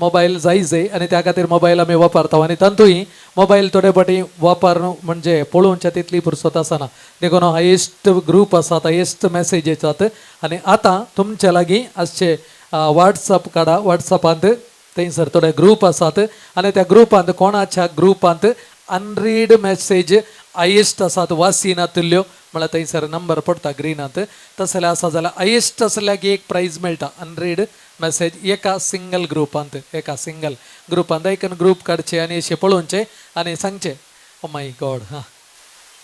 मोबायल जाय आनी त्या खातीर मोबायल आमी वापरता आनी तातूंय मोबायल थोडे फावटी वापरून म्हणजे पळोवच्या तितली फुरसत आसना. देखून हायेस्ट ग्रूप आसात, हायेस्ट मॅसेज येतात. आनी आतां तुमच्या लागीं आजचे वॉट्सअप काडा. वॉट्सअपांत थंयसर थोडे ग्रूप आसात आनी त्या ग्रुपांत कोणाच्या ग्रुपांत अनरीड मॅसेज हायेस्ट आसात वासिनातल्यो म्हळ्यार थंयसर नंबर पडटा ग्रीनांत. तसले आसा जाल्यार हायेस्ट असल्याक एक प्रायज मेळटा अनरीड मॅसेज एका सिंगल ग्रुपांत. एका सिंगल ग्रुपांत एक ग्रूप काडचे आनी अशें पळोवचे आनी सांगचे ओ माय गॉड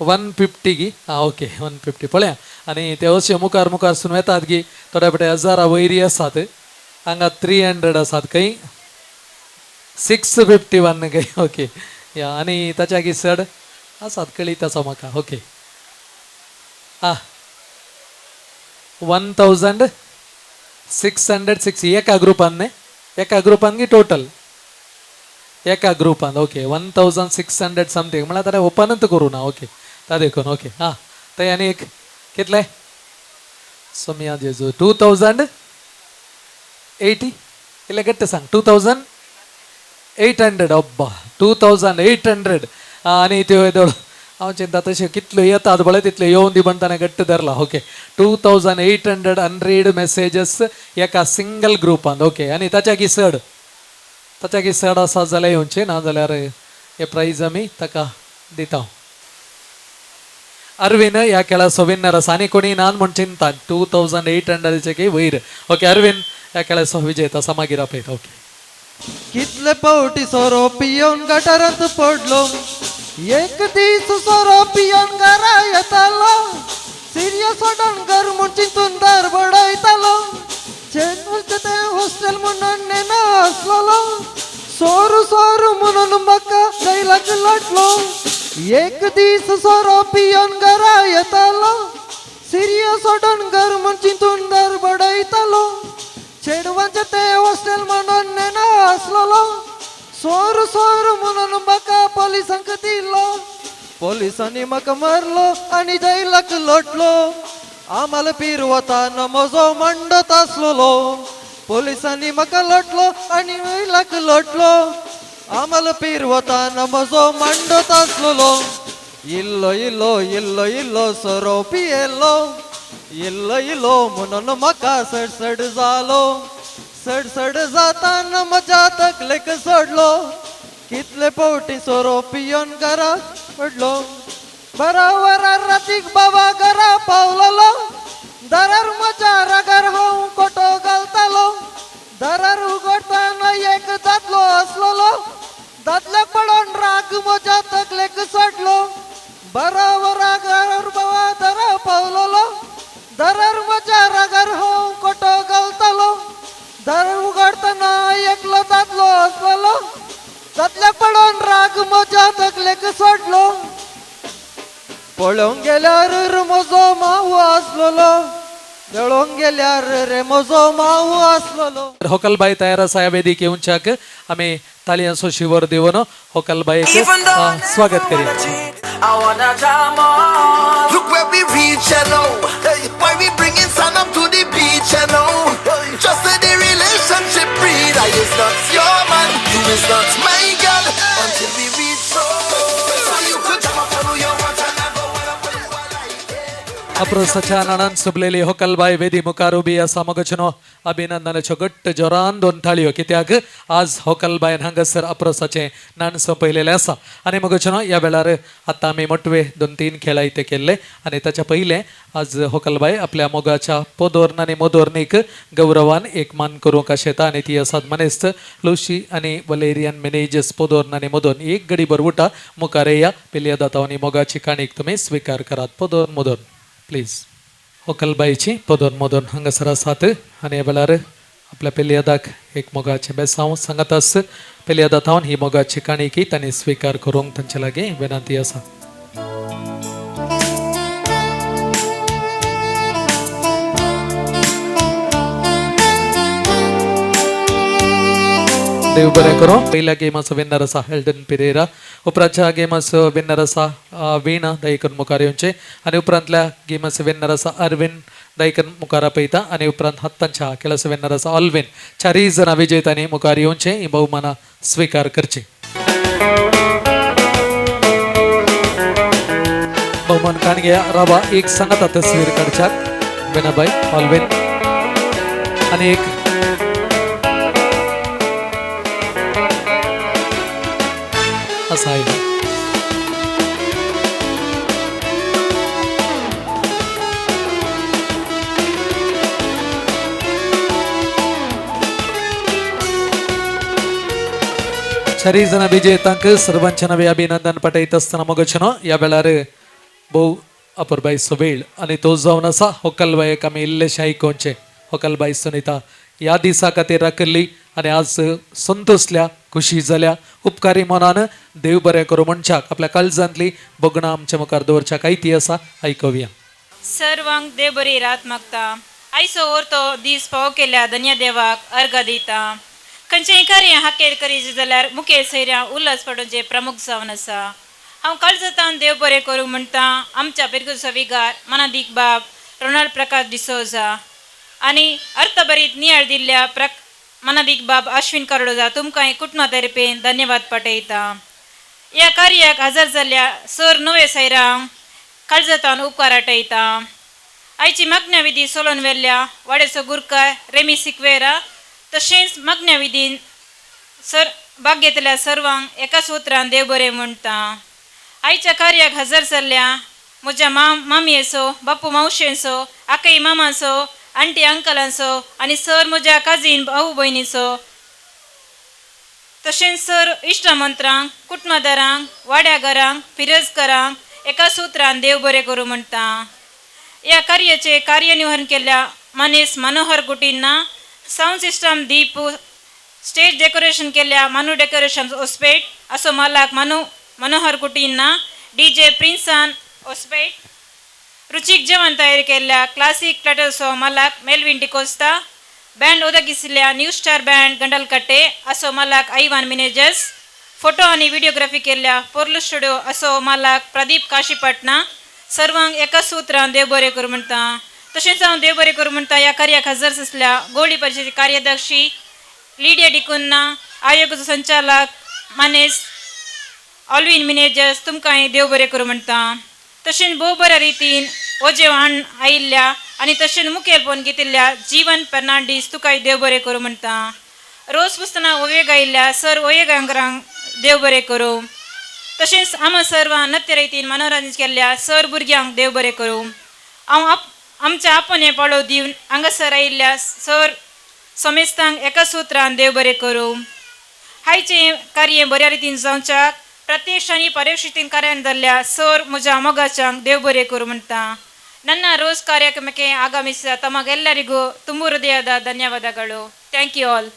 150 गी ओके 150 पळया. आनी ते अशें मुखार मुखार सुन येतात गी. थोड्या फावटी 1000 वयरी आसात. हांगा 300 आसात खंय 651 खंय ओके या. आनी ताच्या गी चड आसात कळीत आसा म्हाका. ओके 1606 एका ग्रुपान न्ही एका ग्रुपान गी टोटल एका ग्रुपान. ओके 1600 समथींग म्हळ्यार ताणें ओपनच करूं ना. ओके ता देखून ओके थंय आनी एक कितले सोमिया जेजू 2080 इल्ले गट्ट सांग 2800 अब्बा 2800 आनी त्यो येदोळ हांव चिंता तशें कितल्यो येतात बळे तितल्यो येवन दी म्हणटा गट्ट धरला. ओके 2800 अनरीड मॅसेजीस एका सिंगल ग्रुपांत. ओके आनी ताच्या की चड आसा जाल्यार येवचें ना जाल्यार हे प्रायज आमी ताका दिता. अरविंद ह्या खेळाचो विन्नर आसा आनी कोणी नान म्हण चिंता 2800 की वयर. ओके अरविंद ह्या खेळाचो विजेता आसा मागीर आपयता. ओके कितले पावटी सोरो पियोन गटारांत पडलो. एक दीस सोरो पियोन घरा येतालो. सिरियस सोडून घर म्हूण चिंतून दार बडयतालो. चेन्नूचे ते हॉस्टेल म्हणून नेना आसलोलो. सोरू सोरू म्हणून म्हाका गैलाक लटलो. एक दीस सोरो पियोन घरा येतालो. सिरियस सोडून घर म्हूण चिंतून दार बडयतालो. चेडवांचे ते हॉस्टेल म्हणून नेना आसलोलो. सोरू सोरू म्हणून म्हाका पोलिसांक दिलो. पोलिसांनी म्हाका मारलो आनी जैलाक लोटलो. आम्हाला पिरवताना म्हजो मंडत आसलोलो. पोलिसांनी म्हाका लोटलो आनी जैलाक लोटलो. आम्हाला पिरवताना म्हजो मंडत आसलोलो. इल्लो इल्लो इल्लो इल्लो सोरो पियेलो. इल्लो इल्लो म्हणून म्हाका सडसड जालो. सडसड जाताना म्हज्या तकलेक सोडलो. कितले पावटी सोरो पियोन घरा पडलो. बराबरा रातीक बाबा घरा पावलोलो. दारार म्हज्या रागार हांव कोटो घालतालो. दारार उगडताना एक दादलो आसलोलो. दादल्याक पडोन राग म्हज्या तकलेक सोडलो. बराबरा घरार बाबा दारा पावलोलो. दारार म्हज्या रागार हांव कोटो घालतालो. दार उगडताना एकलो दादलो आसलोलो. दादल्याक पडोन राग म्हज्या तकलेक सोडलो. पळोवंक गेल्यार रे म्हजो माव आसलोलो. पळोवंक गेल्यार रे म्हजो माव आसलोलो. होकलबाई तयार आसा ह्या वेदीक येवच्याक आमी तालयांचो शिवर दिवन होकलबाईक स्वागत करूया. I wanna jam on. Look where we reach, you know. Why we bringing sun up to the beach, you know. Just let the relationship breathe. I is not your man, you is not my girl. Until we reach so you could jam up on who you want and I go where you like it. अप्रोसाच्या नानान सुबलेली होकलबाई वेदी मुखार उबी असा मगचनो अभिनंदनाच्यो घट्ट जोरान 2 थाळयो कित्याक आज होकलबाईन हांगासर अप्रोसाचे नान सोंपयलेले आसा आनी मगचनो ह्या वेळार आतां आमी मोटवे 2-3 खेळ इथे केल्ले आनी ताच्या पयले आज होकलबाई आपल्या मोगाच्या पोदोर्न आनी मोदोर्नीक गौरवान एक मान करूंक आशेता आनी ती आसात मनेस्त लुशी आनी वलेरियन मॅनेजर्स पोदोर्न आनी मोदोर्न एक गडी बरवुटा मुखार येया पेल्या दातावानी मोगाची काणीक तुमी स्वीकार करात पोदोर्न मोदोर्न प्लीज होकलबाईची पोदोर्न मोदोर्न हांगासर आसात आनी ह्या वेळार आपल्या पेल्यादाक एक मोगाचे बेसांव सांगत आस पेल्या दातावन ही मोगाची काणीकी तांणी स्वीकार करूंक तांचे लागीं विनंती आसा. देव बरें करो. पहिल्या गेमाचो विनर आसा हेल्डन पिरेरा, उपरांतच्या गेमाचो विनर आसा वीणा दायकन मुखार येवचे आनी उपरांतल्या गेमाचो विनर आसा अरविंद दायकन मुखार आपयता आनी उपरांत हत्तांच्या खेळाचो विनर आसा ऑल्विन. 4 जाणां विजेत्यांनी मुखार येवचे ही भोवमानां स्वीकार करची. भोवमान काणग्या राबा एक सांगात तस्वीर काडच्याक विनाबाई ऑल्विन आनी एक असा आहे. चारी जण विजेतांक सर्वांच्या नवे अभिनंदन पटयत असताना मगचनो या वेळार भोव अपुरबाईचो वेळ आनी तो जावन आसा होकलबायेक आमी इल्लेशे आयकोवचे. होकलबाई सुनीता ह्या दिसा खातीर राखली आनी आज संतोषल्या खुशी जाल्या उपकारी मनान देव बरें करूं म्हणच्याक आपल्या काळजांतली बगणां आमच्या मुखार दवरच्याक ती आसा आयकवया. सर्वांक देव बरी रात मागता. आयचो ओर्तो दीस फावो केल्या धन्य देवाक अर्घ दिता. खंयचेंय कार्य हाकेर करीत जाल्यार मुखेल सैऱ्या उल्हास पडोवचे प्रमुख जावन आसा. हांव काळजांतान देव बरें करूं म्हणटा आमच्या पिरगुसो विगार मनादीक बाब रोनाल्ड प्रकाश डिसोजा आनी अर्थभरीत नियाळ दिल्ल्या मनादीक बाब अश्विन करोडोजा तुमकां कुटुंबा तर्फेन धन्यवाद पाठयता. ह्या कार्याक हजर जाल्ल्या सर नवे सैरांक काळजांतान उपकार आठयता. आयची मग्न विधी सोलोवन व्हेल्ल्या वाडेचो गुरकार रेमी सिक्वेरा तशेंच मग्न विधीन सर भाग घेतल्या सर्वांक एकाच उतरान देव बरें म्हणटा. आयच्या कार्याक हजर जाल्ल्या म्हज्या मामयेचो बापू मावशेचो आकई मामाचो आंटी अंकलांचो आनी सर म्हज्या काजीन भाऊ भयणीचो तशेंच सर इश्टमंत्रांक कुटुंबदारांक वाड्या घरांक फिरजकारांक एकाच उतरान देव बरें करूं म्हणटा. ह्या कार्याचे कार्यनिर्वहन केल्ल्या मनीस मनोहर गुटींना साऊंड सिस्टम दीप स्टेज डेकोरेशन केल्ल्या मानू डेकोरेशन ओस्पेट असो मालक मनोहर गुटींना DJ प्रिन्सान ओस्पेट रुचीक जेवण तयार केल्ल्या क्लासिक प्लॅटरचो मालक मेलविन डिकोस्ता बँड उदगिसल्या न्यू स्टार बँड गंडलकट्टे असो मालक आयवान मॅनेजर्स फोटो आनी व्हिडिओग्राफी केल्ल्या पोर्लू स्टुडिओ असो मालक प्रदीप काशीपटना सर्वांक एकाच उतरान देव बरें करूं म्हणटा. तशेंच हांव देव बरें करूं म्हणटा ह्या कार्याक हजर आसल्या गोवळी परिशदेची कार्यदर्शी लिडिया डिकुन्ना आयोगाचो संचालक मानेस ऑल्विन मॅनेजर्स तुमकां देव बरें करूं म्हणटा. तशेंच भोव बऱ्या रितीन ओजेवान आयिल्ल्या आनी तशेंच मुखेलपण घेतिल्ल्या जीवन फर्नांडीस तुकाय देव बरें करूं म्हणटा. रोज पुसतना ओवेग आयिल्ल्या सर ओवेगांकरांक देव बरें करूं. तशेंच आमी सर्वां नत्य रितीन मनोरंजन केल्ल्या सर भुरग्यांक देव बरें करूं. हांव आमच्या आपणे पळो दिवन हांगासर आयिल्ल्या सर समेस्तांक एकाच उतरान देव बरें करूं. हायचें कार्य बऱ्या रितीन जावच्याक प्रत्यक्ष आनी परोक्षितीन कार्यान जाल्ल्या सर म्हज्या मोगाच्यांक देव बरें करूं म्हणटा. ನನ್ನ ರೋಸ್ ಕಾರ್ಯಕ್ರಮಕ್ಕೆ ಆಗಮಿಸಿದ ತಮಗೆಲ್ಲರಿಗೂ ತುಂಬು ಹೃದಯದ ಧನ್ಯವಾದಗಳು. Thank you all.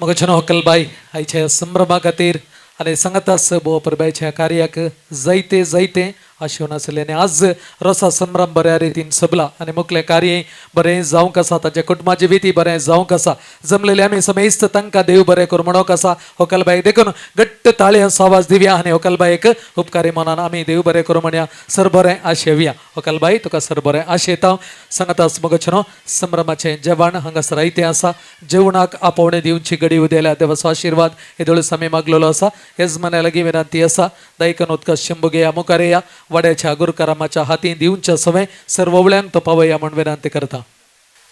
मगचनो होकलबाई आयच्या संभ्रमा खातीर आनी सांगतास भोव परबायच्या कार्याक जायते जायते आशिवून आसले आनी आज रोसा संभ्रम बऱ्या रितीन सबला आनी मुखलें कार्य बरें जावंक आसा ताच्या कुटुंबाची विधी बरें जावंक आसा. जमलेले आमी समेस्त तांकां देव बरें करूं म्हणोक आसा. होकलबाईक देखून घट्ट ताळयांचो आवाज दिवया आनी होकलबाईक उपकारी मनान आमी देव बरें करूं म्हणया सर बरें आशेवया. होकलबाई तुका सर बरें आशेता. सांगतास मगचनो संभ्रमाचें जेवण हांगासर आयतें आसा. जेवणाक आपोवणें दिवची घडी उदेल्या देवाचो आशिर्वाद हे दोळस आमी मागलेलो आसा. येजमान्या लागीं विनंती आसा दायकन उत्कर्श शंभुगेया मुखार येया. वड्याच्या गुरुकारामाच्या हाती दिवच्या सवय सर्व ओवळ्यांक तो पावया म्हण विनंती करता.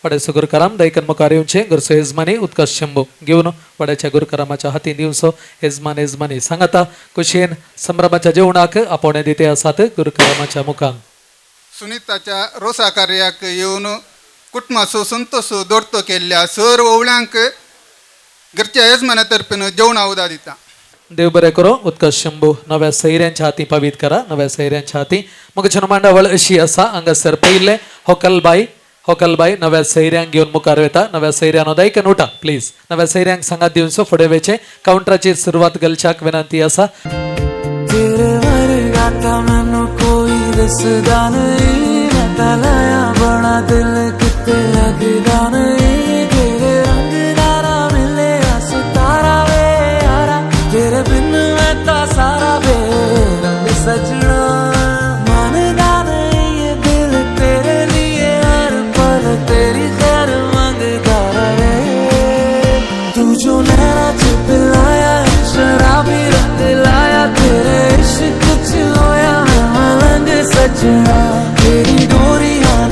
वड्याचो गुरुकाराम दैकन मुखार येवचे घरचो यजमानी उत्कर्ष शंभू घेवन वड्याच्या गुरुकारामाच्या हाती दिवचो यजमानी सांगता कुशेन संभ्रमाच्या जेवणाक आपोवणे दिते आसात गुरुकारामाच्या मुखार. सुनीताच्या रोसा कार्याक येवन कुटुंबाचो संतोषो दोरतो केल्ल्या सर्व ओवळ्यांक घरच्या यजमाना तर्फेन जेवणा उदा दिता. देव बरें करो. उत्कर्ष शंभू नव्या सैऱ्यांच्या हाती पावीत करा. नव्या सैऱ्यांच्या हाती मग मांडावळ अशी असा हांगासर पयले होकलबाई नव्या सैऱ्यांक घेवन मुखार वेता. नव्या सैऱ्यान दैकन उठा प्लीज. नव्या सैऱ्यांक सांगात दिवचो फुडें वेचे काउंटराची सुरवात घालच्याक विनंती आसा. बड़ा दिल कितने लगदा नहीं तेरे रंग दारा मिले सितारा वे यारा तेरे बिन मैं ता सारा बेरंग सजना मानदा नहीं ये दिल तेरे लिए हर पल तेरी खैर मांगता रहे तू जो नैना च पिलाया शराबी रंग लाया तेरे इश्क च होया मैं मलंग सजना तेरी डोरियां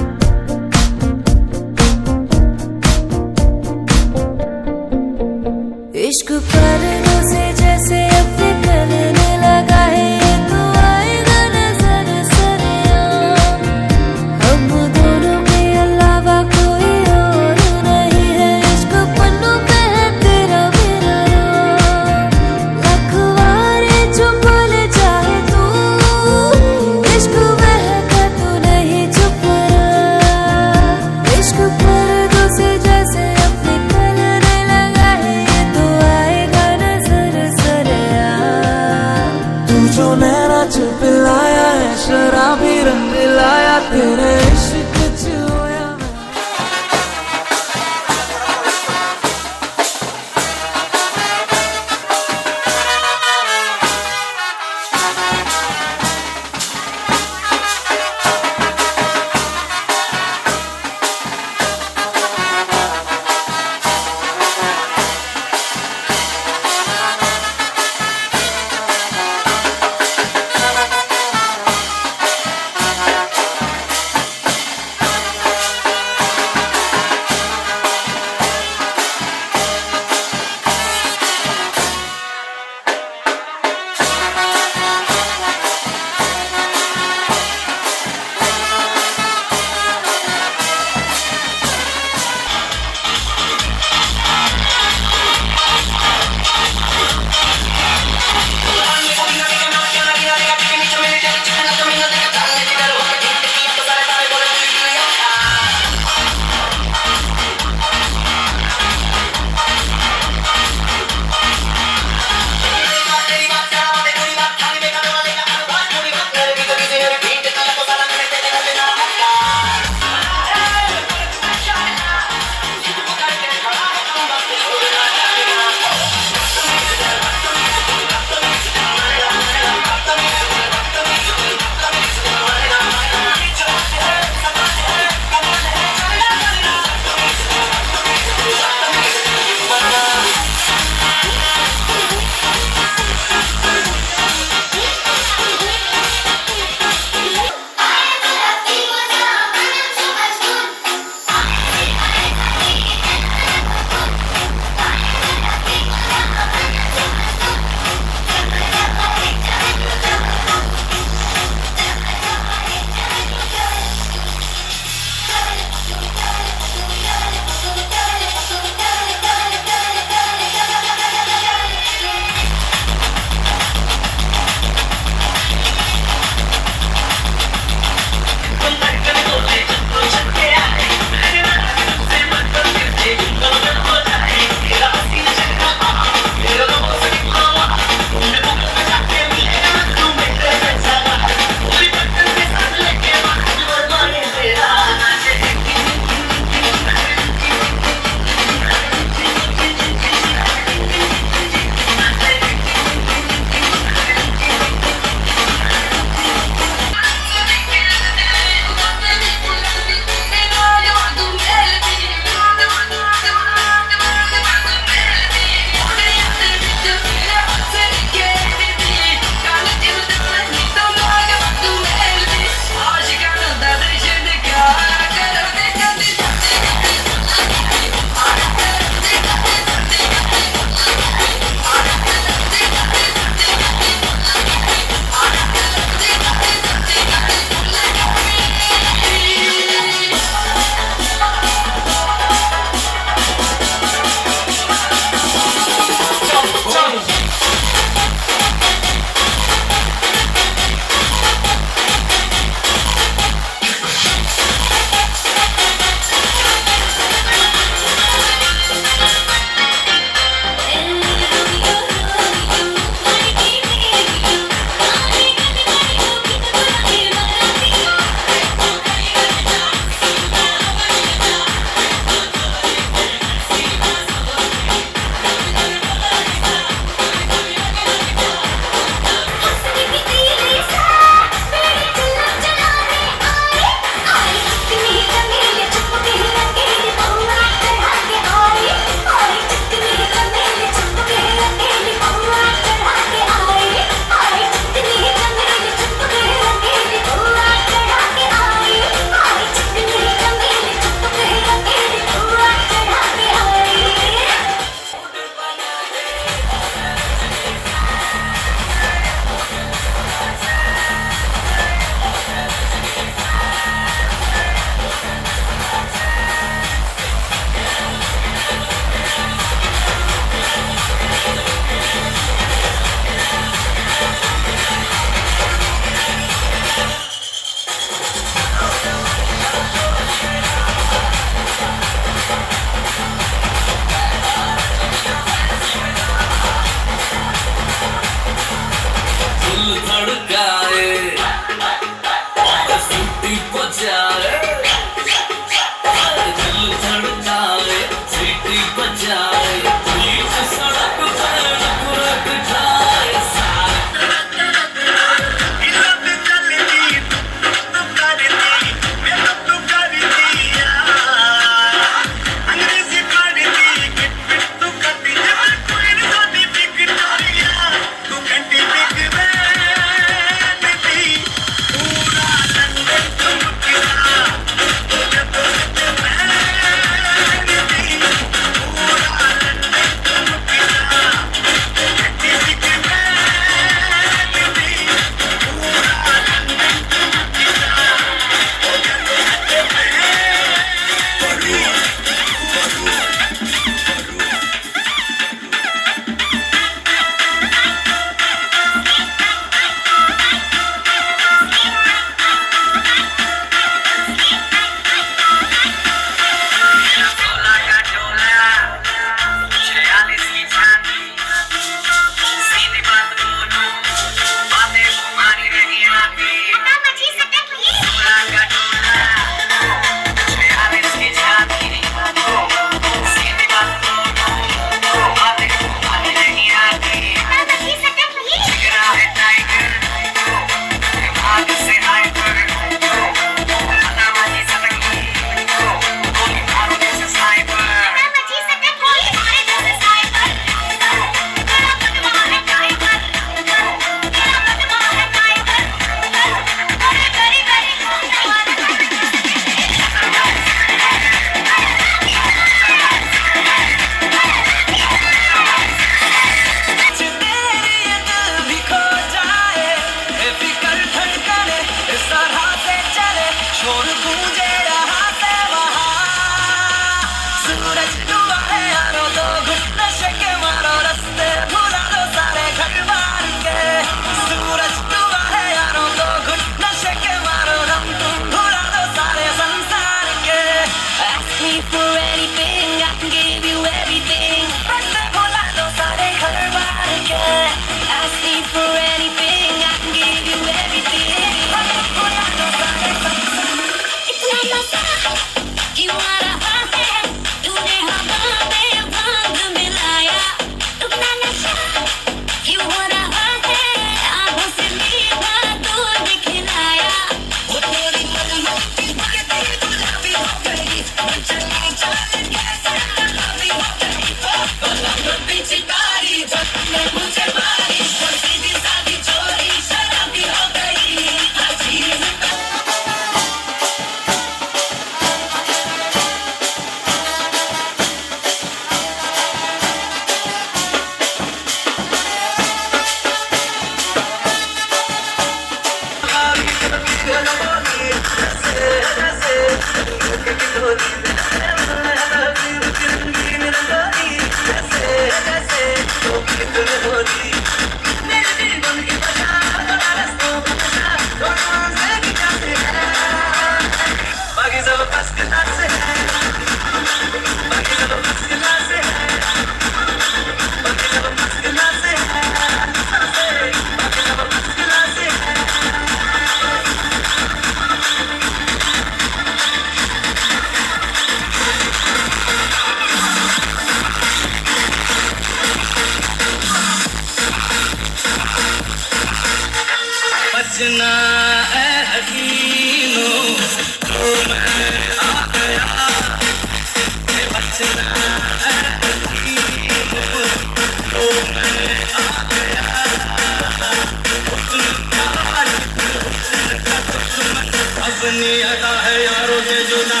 अपनी अदा है यारों से जुदा